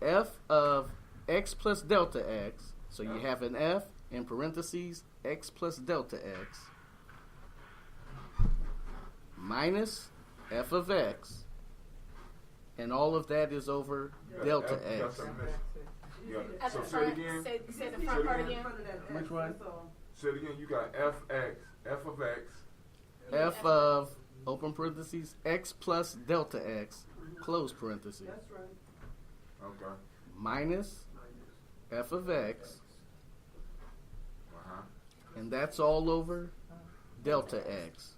f of x plus delta x, so you have an f in parentheses x plus delta x minus f of x, and all of that is over delta x. At So the say it front, again. say the front part again. Which one? Say it again. You got f of x. F of, open parentheses, x plus delta x, close parentheses. That's right. Okay. Minus f of x, Uh-huh. and that's all over delta x.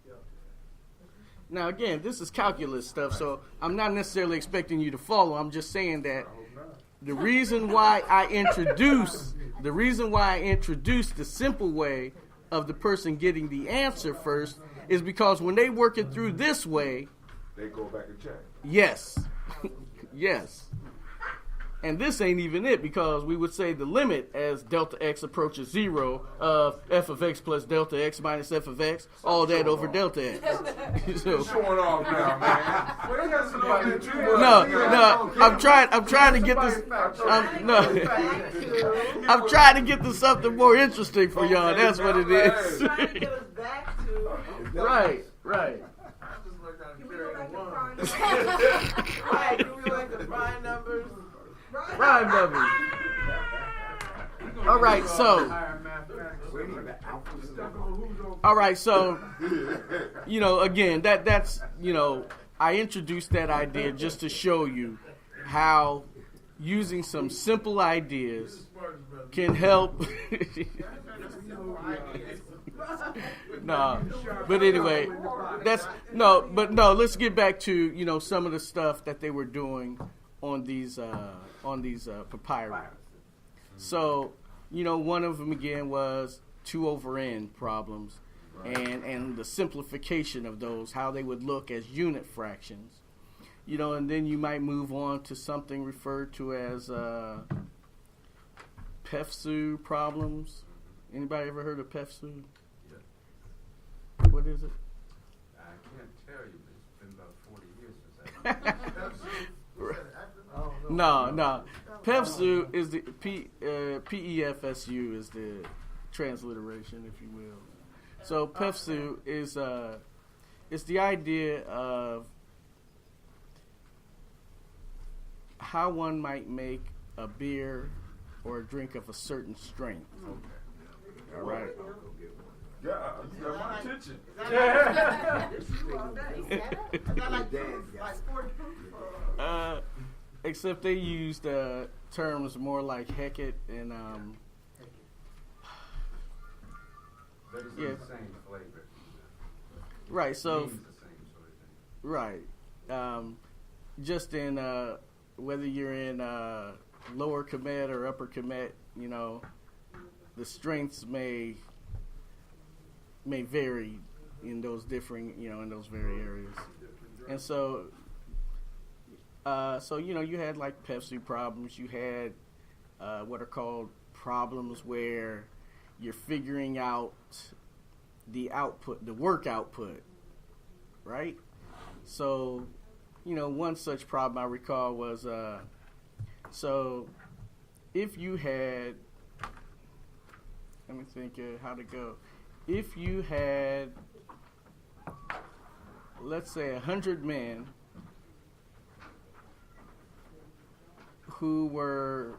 Now again, this is calculus stuff, so I'm not necessarily expecting you to follow. I'm just saying that I hope not. the reason why I introduce the simple way of the person getting the answer first is because when they work it through this way, They go back and check. yes, yes. And this ain't even it, because we would say the limit as delta x approaches 0 of f of x plus delta x minus f of x, all that over delta x. So, Showing off now, man. no, I'm trying to get this. I'm trying to get to something more interesting for y'all. That's what it is. Trying to get us back to. Right. Can we go back to prime numbers? Right, do we like the prime numbers? Prime numbers. All right, so. All right, so, again, that's, I introduced that idea just to show you how using some simple ideas can help. No, but anyway, let's get back to, some of the stuff that they were doing on these papyri. So, one of them again was 2 over n problems, and the simplification of those, how they would look as unit fractions. And then you might move on to something referred to as PEFSU problems. Anybody ever heard of PEFSU? Yeah. What is it? I can't tell you, but it's been about 40 years since I No. PEFSU is the PEFSU is the transliteration, if you will. So PEFSU is it's the idea of how one might make a beer or a drink of a certain strength. All right. Yeah, you got my attention. Except they used terms more like Hecate and But it's yeah. the same flavor. Right. So Means the same sort of thing. right. Just in whether you're in lower Kemet or upper Kemet, the strengths may vary in those differing, in those very areas. And so you had like PEFSU problems. You had what are called problems where you're figuring out the output, the work output, right? So, one such problem I recall was, so if you had, let me think how to go. If you had, let's say 100 men who were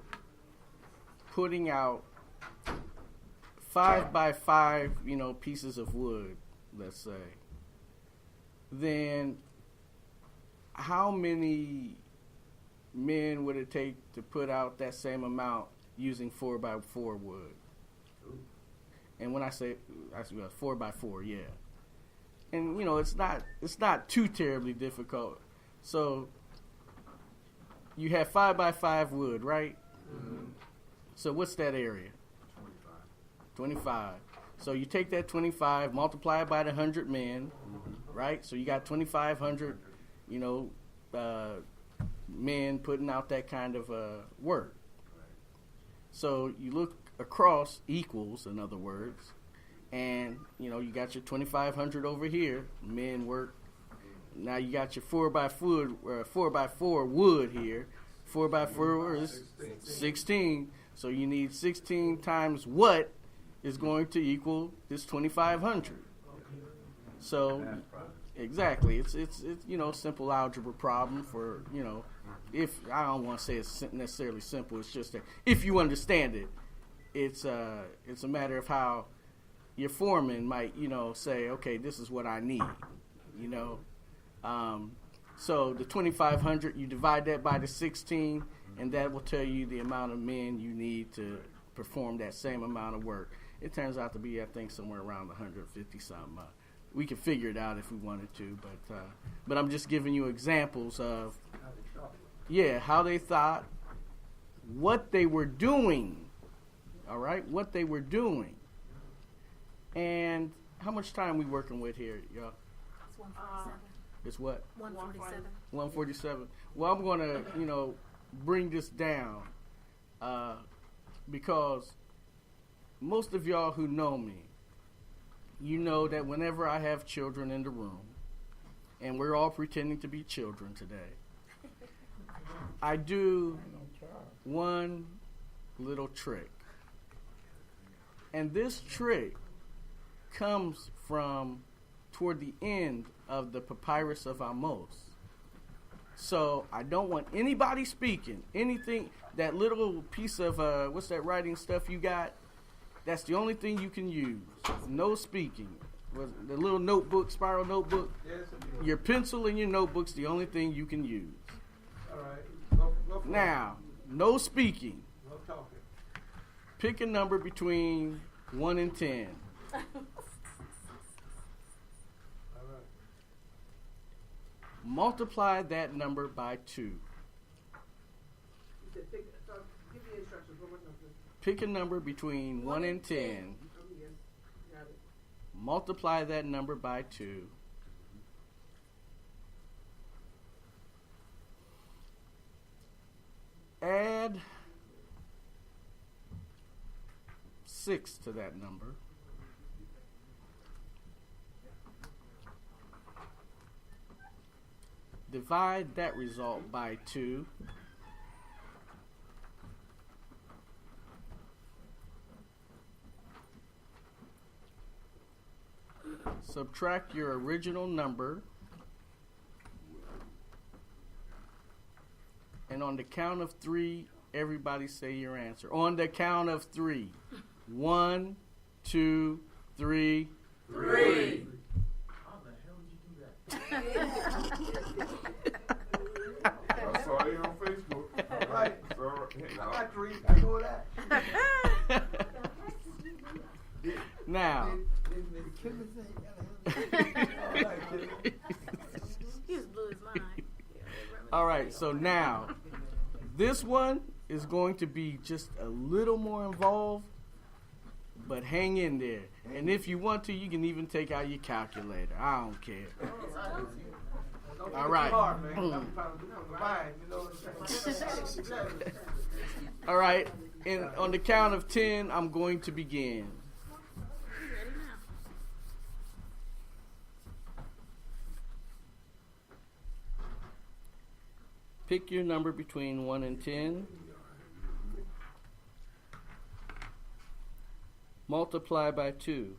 putting out 5 by 5, pieces of wood, let's say, then how many men would it take to put out that same amount using 4 by 4 wood? And when I say 4 by 4, yeah. And it's not too terribly difficult. So you have 5 by 5 wood, right? Mm-hmm. So what's that area? 25. So you take that 25, multiply it by the 100 men, right? So you got 2,500, men putting out that kind of work. So you look across equals, in other words, and you got your 2,500 over here, men work. Now you got your 4 by 4 wood here. 4 by 4 is 16. So you need 16 times what is going to equal this 2,500. So exactly, it's simple algebra problem for if I don't want to say it's necessarily simple. It's just that if you understand it, it's a matter of how your foreman might say, okay, this is what I need. So the 2,500, you divide that by the 16, and that will tell you the amount of men you need to perform that same amount of work. It turns out to be, I think, somewhere around 150 something. We could figure it out if we wanted to, but I'm just giving you examples of, how they thought, what they were doing. All right, what they were doing, and how much time we working with here, y'all? It's 147. It's what? 147. 147. Well, I'm gonna, bring this down because most of y'all who know me, you know that whenever I have children in the room, and we're all pretending to be children today, I do one little trick. And this trick comes from toward the end of the Papyrus of Amos. So I don't want anybody speaking. Anything, that little piece of, what's that writing stuff you got? That's the only thing you can use. No speaking. The little notebook, spiral notebook. Yes, Your pencil and your notebook's the only thing you can use. all right. Go for it. Now, no speaking. No talking. Pick a number between 1 and 10. All right. Multiply that number by 2. You said pick, give me instructions. One more time, please. Pick a number between 1 and 10. Yes, got it. Multiply that number by 2. Add 6 to that number. Divide that result by 2. Subtract your original number. And on the count of 3, everybody say your answer. On the count of 3. 1, 2, 3. 3. How the hell did you do that? I saw it on Facebook. All right. It's all right. Hey, I now, got 3. I know that. Now, He just blew his mind. all right, so now, this one is going to be just a little more involved, but hang in there. And if you want to, you can even take out your calculator. I don't care. Don't All take right. it too hard, man. I'm trying to do it fine, you know what I'm saying? All right, and on the count of 10, I'm going to begin. Ready now. Pick your number between 1 and 10. Multiply by 2.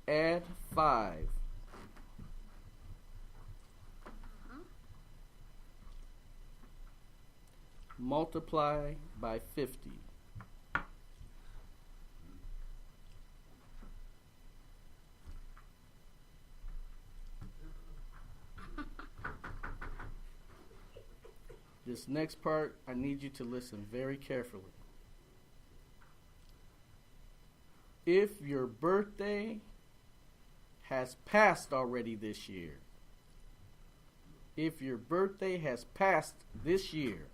Add 5. Multiply by 50. This next part, I need you to listen very carefully. If your birthday has passed already this year, if your birthday has passed this year,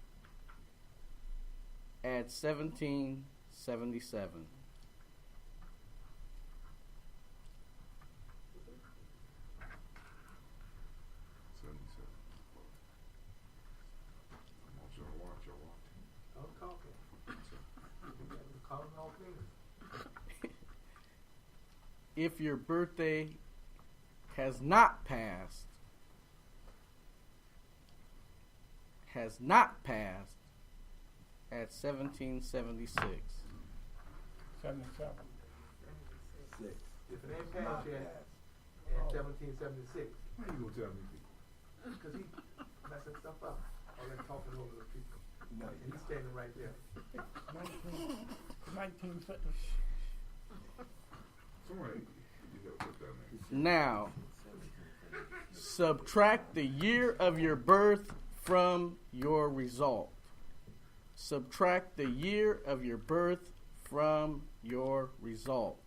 add 1777. I want y'all to watch your watch. I'm talking. Calling all fingers. If your birthday has not passed, add 1776. 77. 6. If it ain't passed yet, at 1776. How you gonna tell me? Because he messing stuff up. All that talking over the people. No, And he's standing right there. 1950. Somebody, you gotta put that in. Now, subtract the year of your birth from your result. Subtract the year of your birth from your result.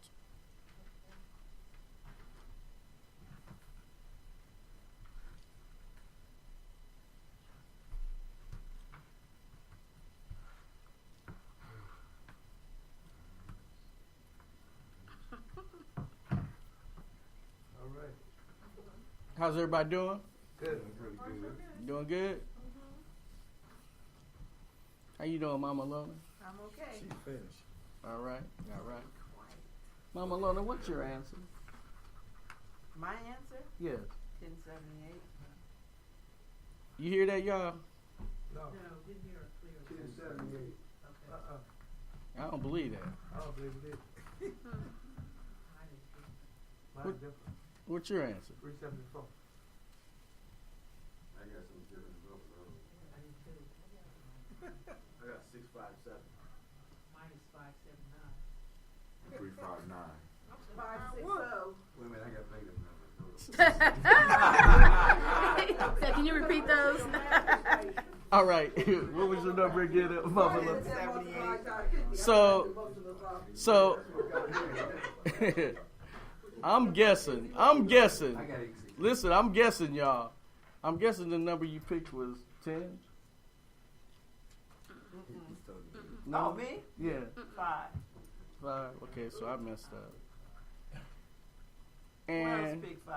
All right. How's everybody doing? Good. Really good. Doing good? How you doing, Mama Lona? I'm okay. She finished. All right. Mama Lona, what's your answer? My answer? Yes. 1078. You hear that, y'all? No. No, didn't hear it clear. 1078. Okay. I don't believe that. I don't believe it is. Mine is good. Mine's different. What's your answer? 374. I got some different results. I did too. I got 657. Mine is 579. 359. 560. Wait a minute, I got negative numbers. So can you repeat those? All right. What was your number again, Mama Lona? 78. So I'm guessing. I got 86. Listen, I'm guessing, y'all. I'm guessing the number you picked was 10. Oh, me? Yeah. 5. 5. Okay, so I messed up. Who else And picked 5?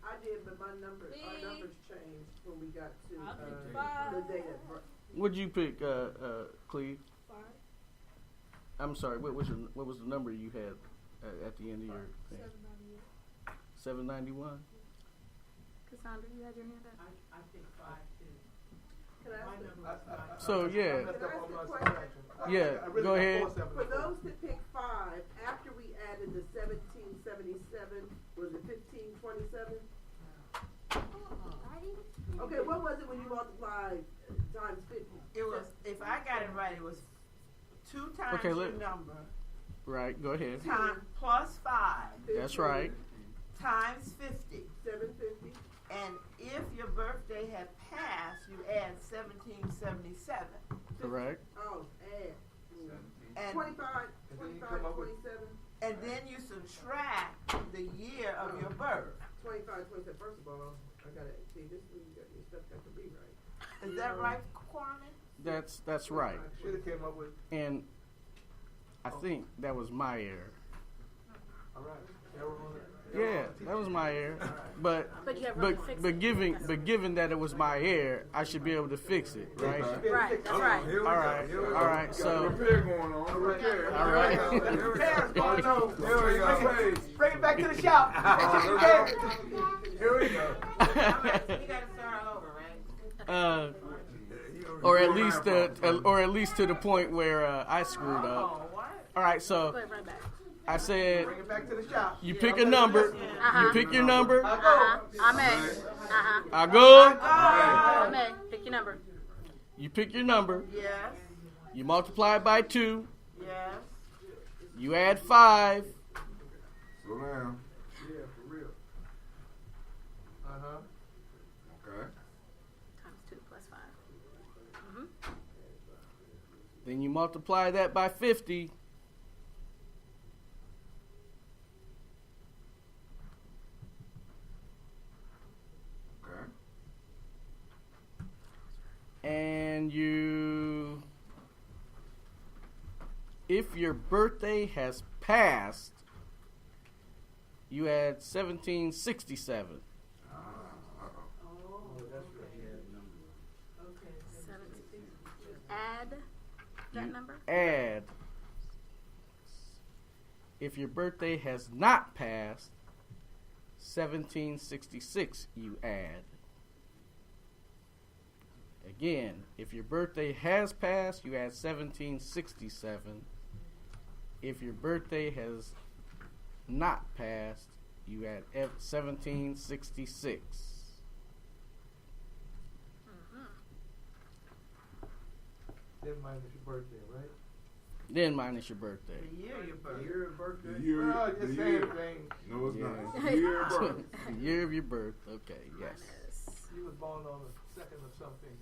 I did, but our numbers changed when we got to I'll pick the 5. date of birth. what'd you pick, Cleve? 5. I'm sorry. What was the number you had at the end of your thing? 798. 791. Cassandra, you had your hand up? I think 5 too. Can I My ask number was 5. So I yeah, messed up on my question? subtraction. Yeah, I really go got ahead. 474. For those that picked 5, after we added the 1777, was it 1527? Okay, what was it when you multiplied times 50? It was, if I got it right, it was 2 times Okay, your let- number, right. Go ahead. time plus 5, That's right. times 50. 750. And if your birthday had passed, you add 1777. Correct. Oh, add. 17. And 25, And then you 25, come up with- 27, and then you subtract the year of your birth. 25, 27. First of all, I gotta see this. Your stuff got to be right. Is that right, Kwame? That's right. Should have came up with, And I think that was my error. all right. Error on it. Yeah, that was my error. But But you have room to fix it. given that it was my error, I should be able to fix it, right? Right, that's right. Here we All go. right. Here we go. All right. Got a So repair going on. Repair. all right. Repairs going on. Here we go. Bring it back to the shop. Here we go. We gotta start all over, right? Or at least to the point where I screwed up. Oh, what? All right. So Go ahead, run back. I said Bring it back to the shop. you pick a number. You pick your number. Amen. I go. Amen. Pick your number. You pick your number. Yes, You multiply it by 2. yes. You add 5. Slow down. Yeah, for real. Uh-huh. Okay. Times 2 plus 5. Then you multiply that by 50. Okay. And you, if your birthday has passed, you add 1767. Okay. 17. Add that number. Add. If your birthday has not passed, 1766 you add. Again, if your birthday has passed, you add 1767. If your birthday has not passed, you add 1766. Then minus your birthday, right? Then minus your birthday. The year your birth. Year of birthday. The year- Well, the it's the year. same thing. No, it's Yeah. not. It's the year of birth. The year of your birth. Okay, yes. You was born on the 2nd of something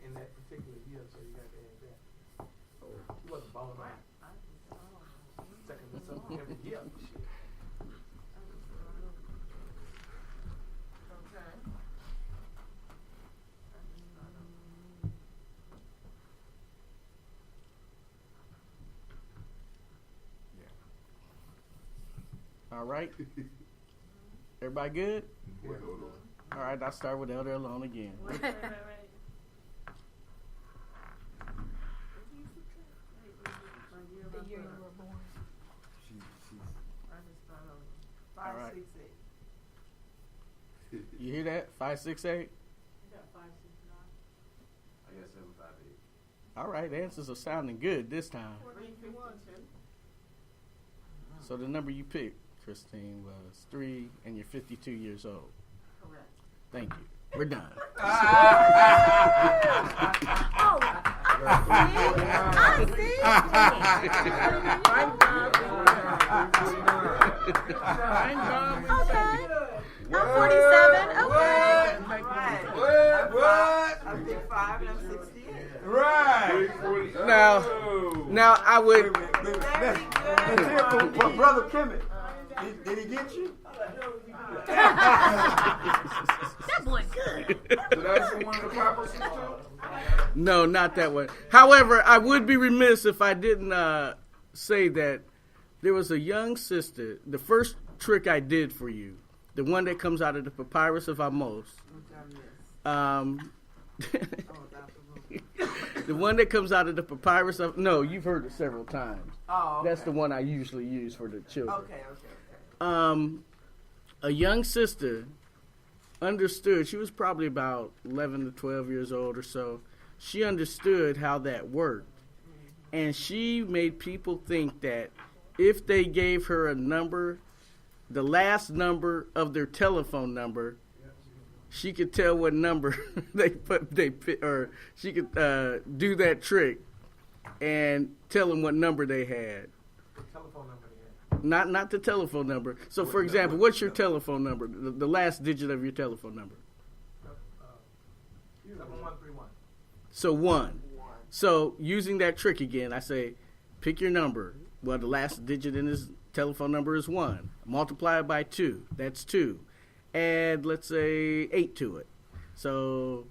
in that particular year, so you got to add that. You wasn't born on the 2nd of something every year. Shit. Okay. All right. Everybody good? Wait, hold on. All right, I'll start with Elder Alone again. Right. The year you were born. I just found out. All right. 568. You hear that? 568? You got 5, 6, 9. I got 7, 5, 8. All right, the answers are sounding good this time. 351. So the number you picked, Christine, was 3, and you're 52 years old. Correct. Thank you. We're done. Oh, I see. Okay. I'm 47. Okay. Right. I picked 5 and I'm 68. Right. Now I would. Very good. But Brother Kemet, did he get you? That boy good. Did I see one of the prophecies too? No, not that one. However, I would be remiss if I didn't say that there was a young sister. The first trick I did for you, the one that comes out of the Papyrus of Amos. Which I missed. The one that comes out of the Papyrus of you've heard it several times. Oh, okay. That's the one I usually use for the children. Okay. A young sister understood. She was probably about 11 to 12 years old or so. She understood how that worked, and she made people think that if they gave her a number, the last number of their telephone number, she could tell what number or she could do that trick and tell them what number they had. The telephone number they had. Not the telephone number. So, for example, what's your telephone number? The last digit of your telephone number. 7131. So 1. So using that trick again, I say, pick your number. Well, the last digit in his telephone number is 1. Multiply it by 2. That's 2. Add, let's say, 8 to it. So,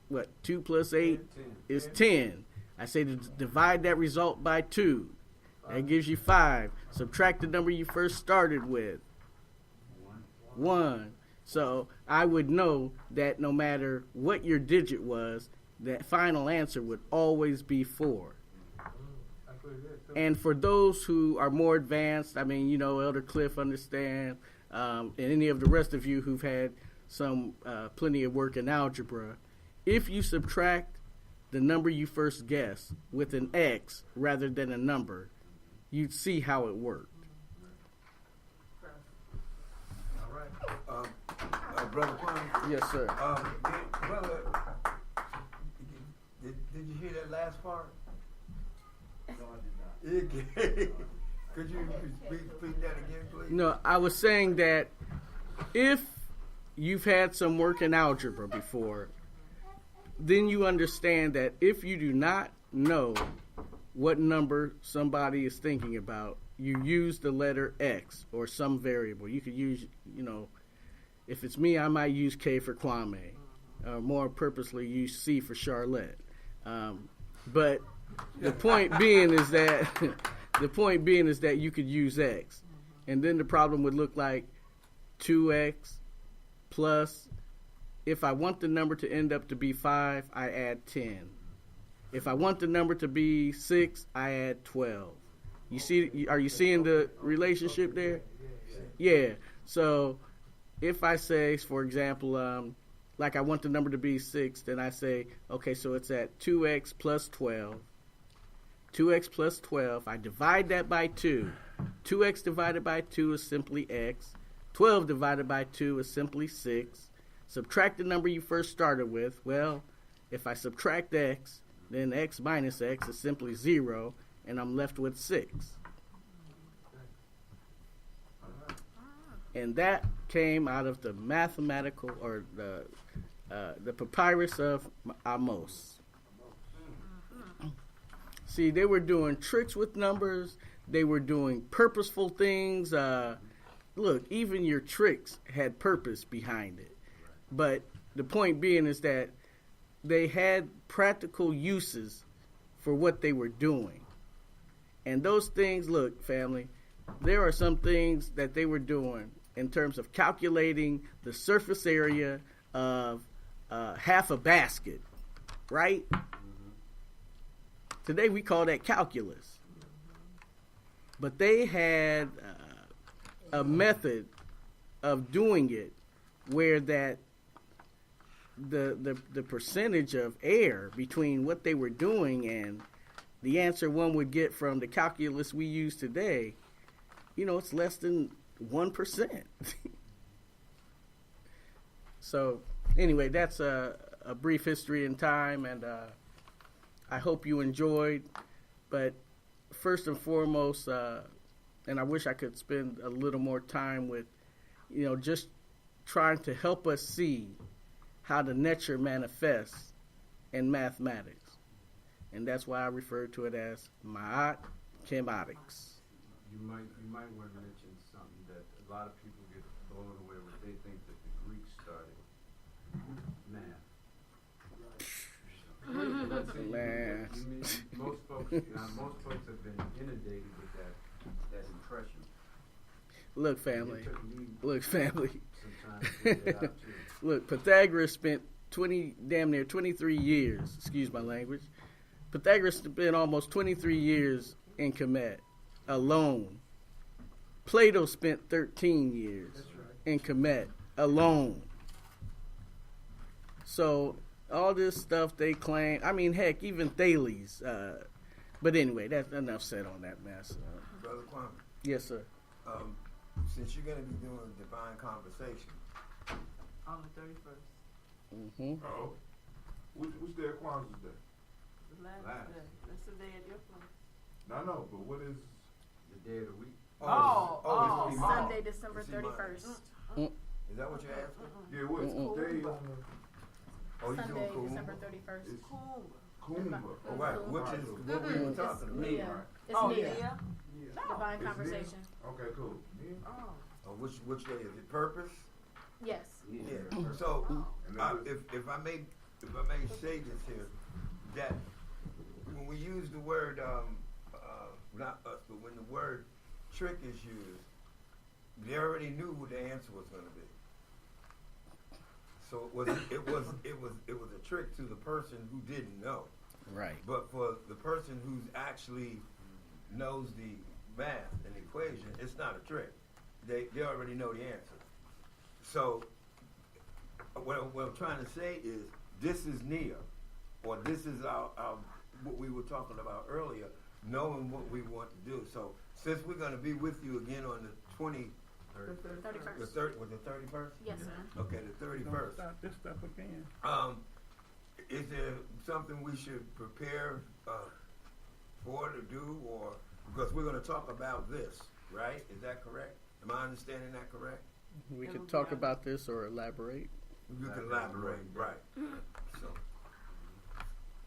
what? 2 plus 8 is 10. I say to divide that result by 2. That gives you 5. Subtract the number you first started with. 1. So I would know that no matter what your digit was, that final answer would always be 4. And for those who are more advanced, I mean, Elder Cliff understand, and any of the rest of you who've had some plenty of work in algebra, if you subtract the number you first guessed with an X rather than a number, you'd see how it worked. All right. Brother Kwame. Yes, sir. Brother, did you hear that last part? No, I did not. Could you repeat that again, please? No, I was saying that if you've had some work in algebra before, then you understand that if you do not know what number somebody is thinking about, you use the letter X or some variable. You could use, if it's me, I might use K for Kwame, or more purposely use C for Charlotte. But the point being is that you could use X, and then the problem would look like 2X plus. If I want the number to end up to be 5, I add 10. If I want the number to be 6, I add 12. You see? Are you seeing the relationship there? Yeah. So if I say, for example, like I want the number to be 6, then I say, okay, so it's at 2x plus 12. 2x plus 12. I divide that by 2. 2x divided by 2 is simply x. 12 divided by 2 is simply 6. Subtract the number you first started with. Well, if I subtract x, then x minus x is simply 0, and I'm left with 6. And that came out of the mathematical, or the Papyrus of Amos. See, they were doing tricks with numbers. They were doing purposeful things. Look, even your tricks had purpose behind it. But the point being is that they had practical uses for what they were doing. And those things, look, family, there are some things that they were doing in terms of calculating the surface area of half a basket, right? Today we call that calculus. But they had a method of doing it where that the percentage of error between what they were doing and the answer one would get from the calculus we use today, it's less than 1%. So anyway, that's a brief history in time, and I hope you enjoyed. But first and foremost, and I wish I could spend a little more time with, just trying to help us see how the nature manifests in mathematics. And that's why I refer to it as Maatkemetics. You might want to mention something that a lot of people get blown away with. They think that the Greeks started math. Man. Most folks have been inundated with that impression. Look, family. Sometimes to get that out too. Look, Pythagoras spent damn near 23 years, excuse my language. Pythagoras spent almost 23 years in Kemet alone. Plato spent 13 years in Kemet alone. So all this stuff they claim, heck, even Thales. But anyway, that's enough said on that mess. Brother Kwame. Yes, sir. Since you're going to be doing divine conversation. On the 31st. Mm-hmm. Oh, which day of Kwanzaa's day? The last day. That's the day at your place. No, but what is The day of the week. It's Sunday, December 31st. Is that what you're asking? Yeah, what's the day on Oh, you Sunday, doing Kumba? December 31st. it's Kumba. Oh, right, which is what we were talking about. Nia. It's Oh, Nia. yeah? Divine It's conversation. Okay, cool. Yeah. Oh. Which day is it? Purpose? Yes. Yeah. So, if I may say this here, that when we use the word, not us, but when the word trick is used, they already knew what the answer was going to be. So it was a trick to the person who didn't know. Right. But for the person who's actually knows the math and the equation, it's not a trick. They already know the answer. So what I'm trying to say is this is Nia, or this is our what we were talking about earlier, knowing what we want to do. So since we're going to be with you again on the 31st. Was it 31st? Yes, sir. Okay, the 31st. Start this stuff again. Is there something we should prepare for to do, or because we're going to talk about this, right? Is that correct? Am I understanding that correct? We could talk about this or elaborate. You can elaborate, right? So,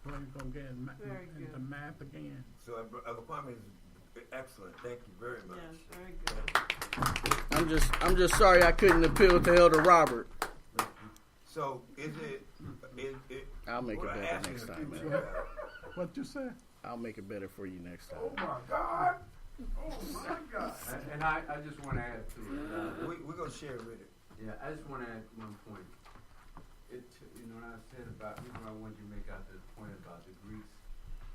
Well, you're going to get Very into good. math again. so Kwame is excellent. Thank you very much. Yes, very good. I'm just sorry I couldn't appeal to Elder Robert. So, is it? I'll make it what I better asked you next to time, keep man. track of. What you say? I'll make it better for you next time. Oh my God! Oh my God. And I just want to add to it. We're going to share with it. Yeah, I just want to add one point. When I said about, I wanted you to make out the point about the Greeks,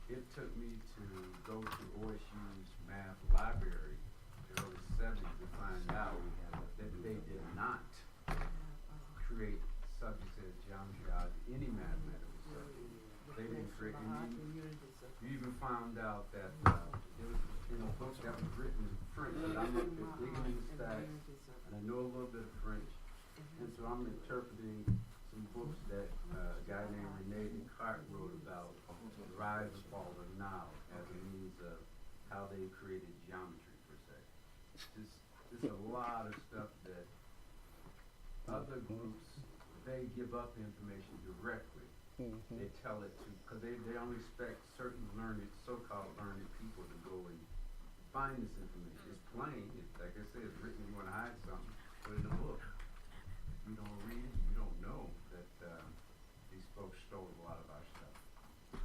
it took me to go to OSU's math library in the early 70s to find out that they did not create subjects as geometry, algebra, any mathematical subject. They didn't create any. You even found out that there was a book that was written in French, but I'm digging in the stacks, and I know a little bit of French, and so I'm interpreting some books that a guy named Rene Descartes wrote about the rise and fall of the Nile as a means of how they created geometry, per se. There's a lot of stuff that other groups, they give up the information directly. Mm-hmm. They tell it to, because they only expect certain so-called learned people to go and find this information. It's plain. It's, like I said, it's written. You want to hide something, put it in a book. If you don't read it, you don't know that these folks stole a lot of our stuff.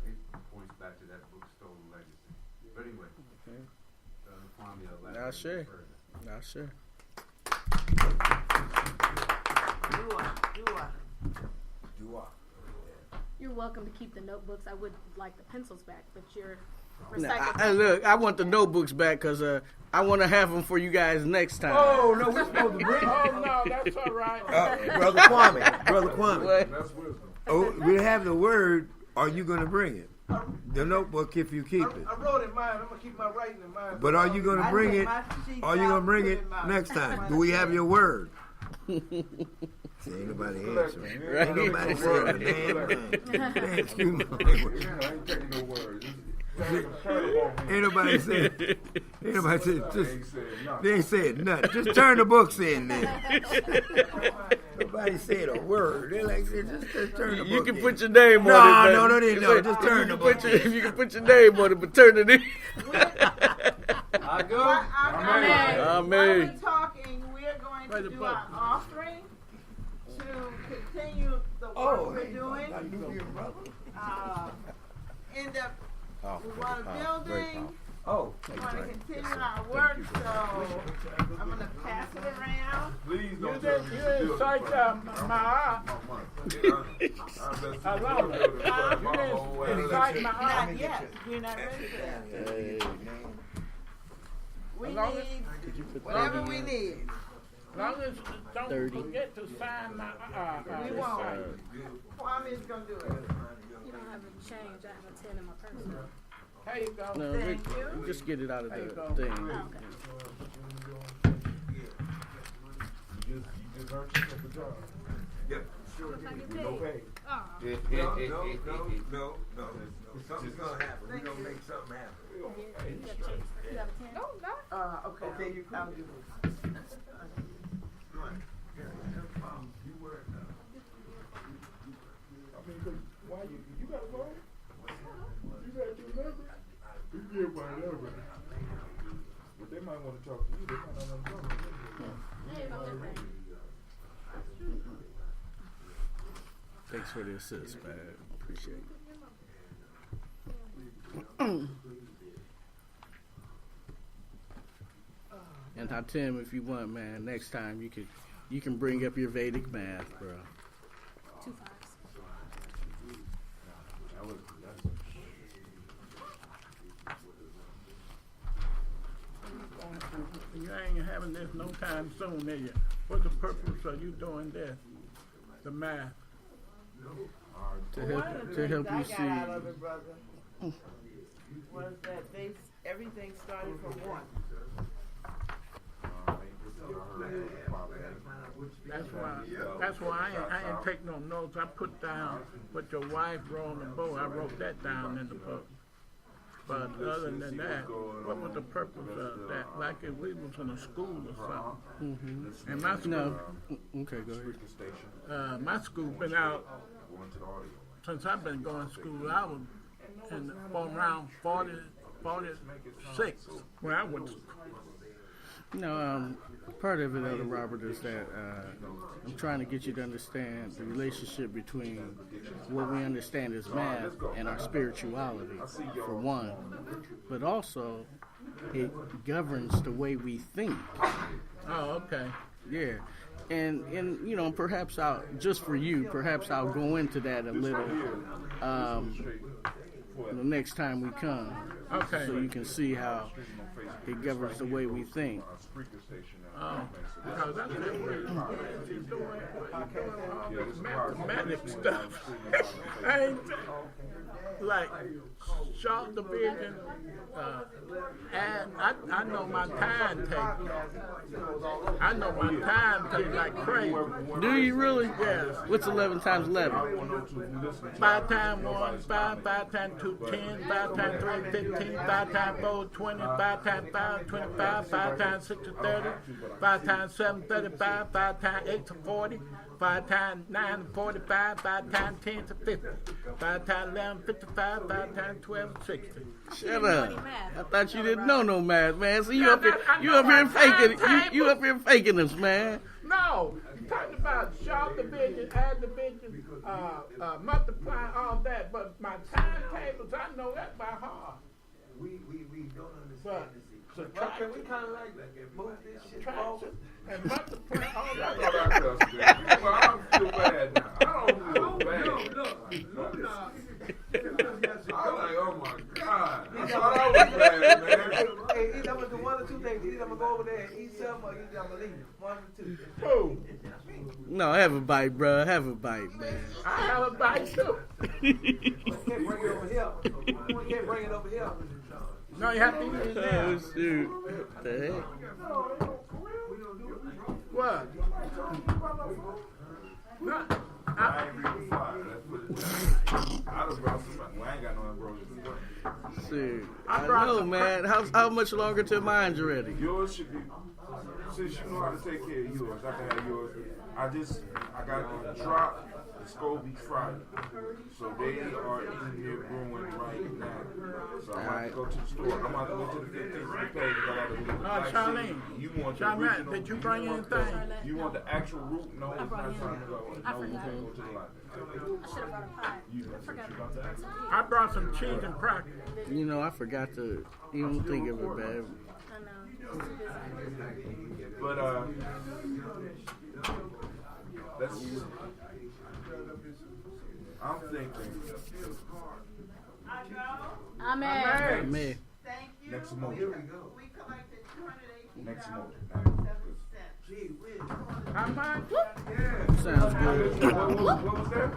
It points back to that book, Stolen Legacy. But anyway, Okay. Kwame, Now, sure. further. Now, sure. Do I? You're welcome to keep the notebooks. I would like the pencils back, but you're Now, recycled. look, I want the notebooks back because I want to have them for you guys next time. Oh, no, we're supposed to bring it. Oh, no, that's all right. Brother Kwame. What? That's wisdom. Oh, we have the word. Are you going to bring it? The notebook, if you keep it. I wrote in mine. I'm gonna keep my writing in mind. But are you going to bring it? Are you going to bring it next time? Do we have your word? See, ain't nobody answering. Right. Ain't nobody saying a damn thing. Excuse my I language. ain't taking no words. Ain't nobody said. Ain't nobody said. Just, Ain't said nothing. they ain't said nothing. Just turn the books in then. Nobody said a word. They like just turn the book You can in. put your name No, on it. no, no, baby. no, just turn the book If you can put your name on it, but turn it in. I go. Amen. While we're talking, we're going to do our offering to continue the work we're doing. We want a building. Oh, We want to continue our work, so I'm going to pass it around. Please You don't tell me didn't cite my Not yet. We're not ready for that. We need whatever we need. As long as don't 30. forget to sign my. We won't. Kwame is going to do it. You don't have a change. I have a 10 in my purse. There you go. No, Thank you. just get it out of There you the go. thing. Oh, okay. You just earned yourself a job. Yep. What if I get No paid? pay. Oh. No. Something's gonna happen. We're gonna make something happen. You have change. You have a 10? No, Okay. Okay, you I'll do this. I mean, 'cause why you gotta go? You gotta do nothing. You get whatever. But they might want to talk to you. They might not want to talk to you. There you go. Thanks for the assist, man. Appreciate it. And how Tim, if you want, man, next time you can bring up your Vedic math, bro. 2 5s. You ain't having this no time soon, is you? What's the purpose of you doing this? The math. To One help, of the to help you things I got out see. of it, brother, was that everything started from one. That's why I ain't take no notes. I put down what your wife wrote on the book. I wrote that down in the book. But other than that, what was the purpose of that? Like if we was in a school or something. And my school, No. Okay, go ahead. my school been out since I've been going to school. I was in around 46 when I went to school. Part of it, Elder Robert, is that I'm trying to get you to understand the relationship between what we understand as math and our spirituality, for one. But also, it governs the way we think. Oh, okay. Yeah. And perhaps just for you, perhaps I'll go into that a little the next time we come. Okay. So you can see how it governs the way we think. Because that's what she's doing all this mathematics stuff. I ain't like short division, and I know my timetable. I know my timetable like crazy. Do you really? Yes. What's 11 times 11? 5 times 1, 5, 5 times 2, 10, 5 times 3, 15, 5 times 4, 20, 5 times 5, 25, 5 times 6 is 30, 5 times 7, 35, 5 times 8 to 40, 5 times 9 is 45, 5 times 10 to 50, 5 times 11 55, 5 times 12 60. Shut up! I thought you didn't know no math, man. So you up here faking, you up here faking us, man. No, you talking about short division, add division, multiply, all that. But my timetables, I know that by heart. We don't understand But this. subtraction, Can we kind of like move this shit subtraction, forward? and multiply, all that. Well, I feel bad. bite, bro. Have a bite, man. I have a bite too. You can't bring it over here. You can't bring it over here. No, you have to eat it now. Oh, shoot. What the heck? What? No, I ain't reading fire. Let's put it down. I done brought some. Well, I ain't got no umbrellas. Shoot. I know, man. How much longer till mine's ready? Yours should be. Since you know how to take care of yours, I can have yours. I got the drop, the Scobie Friday. So they are in here growing right now. So I'm about to go to the store. I'm about to go to the 15th page. I got to look Charlene. You want the Charlene, original? did you bring anything? You want the actual root? No, it's not time to go. No, we forgot. can't go to the library. I should have brought a pie. I forgot. I brought some cheese and crackers. You know, I forgot to even think of it, man. I know. I was too busy. But, that's, I'm thinking Amen. Man. Thank you. next month. We collected $218.07. Next month. Gee whiz. How much? Sounds good. What was that?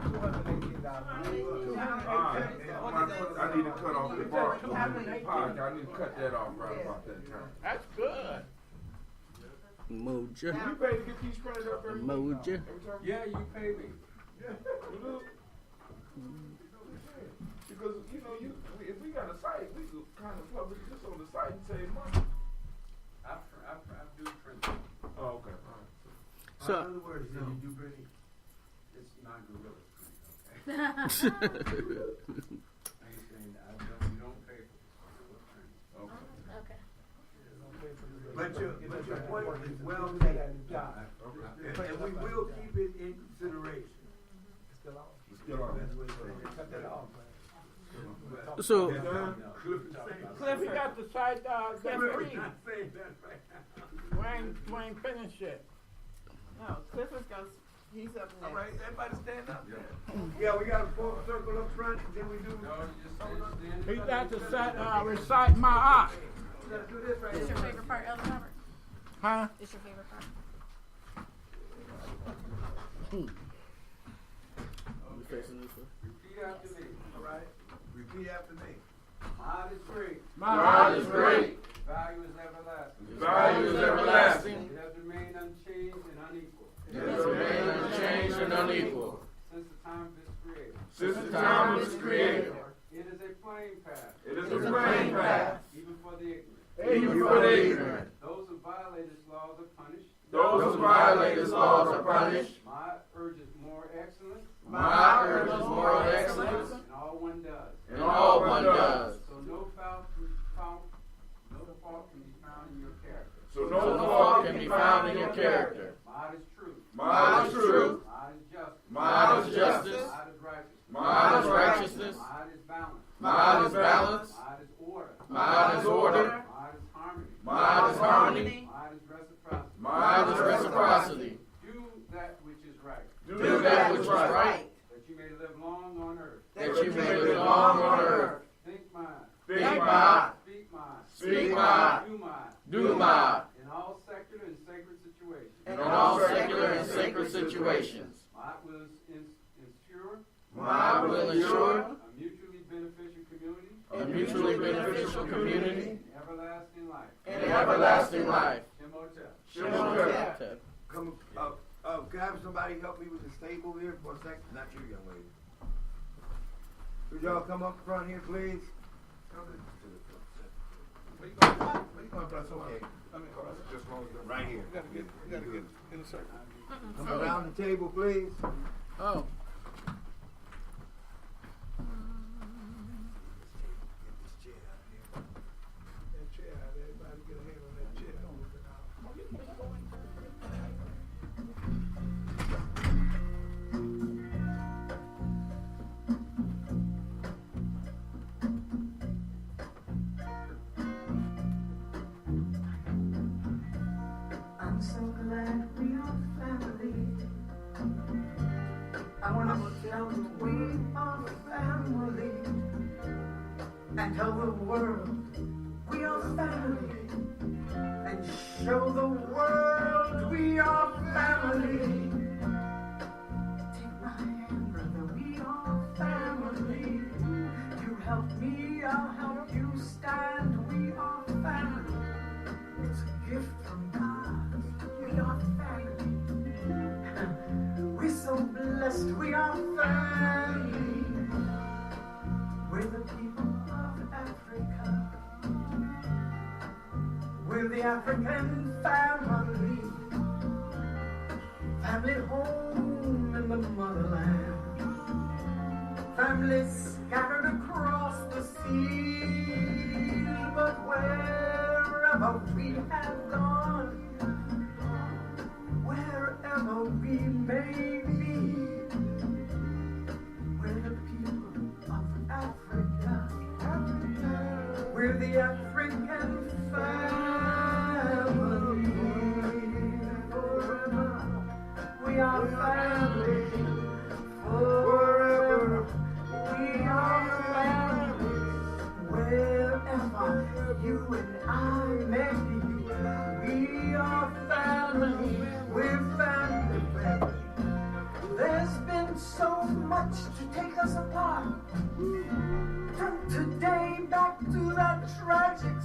I need to cut off the bar. I need to cut that off right about that time. That's good. Moja. You pay to get these printed up every week? Moja. Yeah, you pay me. Yeah, you do. Because, you know, if we got a site, we could kind of publish this on the site and save money. I do print. Oh, okay. All right. So, In other words, you do pretty. It's not gorilla print, okay? I ain't saying that. You don't pay for gorilla print. Okay. Okay. But your point is well taken. And we will keep it in consideration. Still on. Cut that off, man. so Cliff, you got the side We're free. not saying that right now. We ain't finished yet. No, Cliff is going to, he's up All next. right, everybody stand up. Yeah, we got a full circle up front, and then we do. No, you just stand. He got to recite my art. We gotta do this right What's here. your favorite part, Elder Robert? Huh? What's your favorite part? Repeat after me. All right, repeat after me. My heart is great. My heart is great. Value is everlasting. Value is everlasting. It has remained unchanged and unequal. it has remained unchanged and unequal Since the time of its creation. Since the time of its creator, It is a plain path. it is a plain path, Even for the ignorant. even for the ignorant. Those who violate its laws are punished. Those who violate its laws are punished. My urges more excellence. My urge is moral excellence, And all one does. and all one does. So no fault can be found in your character. So no no fault fault can be found in your character. Mine is truth. Mine is truth. Mine is justice. Mine is justice. Mine is righteousness. Mine is righteousness. Mine is balance. Mine is balance. Mine is order. Mine is order. Mine is harmony. Mine is harmony. Mine is reciprocity. Mine is reciprocity. Do that which is right. Do that which is right, That you may live long on earth. that you may live long on earth. Think mine. Think mine, Speak mine. speak mine, Do mine. do mine, In all secular and sacred situations. in all secular and sacred situations. Mine will ensure Mine will ensure a mutually beneficial community. a mutually beneficial community And everlasting life. and everlasting life. Imhotep. Shemotep. Come, can I have somebody help me with the stable here for a second? Not you, young lady. Could y'all come up front here, please? Where you going, brother? Okay. Right here. You gotta get in a circle. Come around the table, please. Oh. That chair out there, everybody get a hand on that chair. I'm so glad we are family. I want to tell them we are family. And tell the world we are family. And show the world we are family. so blessed we are family. We're the people of Africa. We're the African family. Family home in the motherland. Families scattered across the sea. But wherever we have gone, wherever we may be, we're the people of Africa. We're the African family. Forever we are family. Forever we are family. Wherever you and I may be, we are family. We're family. There's been so much to take us apart. From today back to that tragic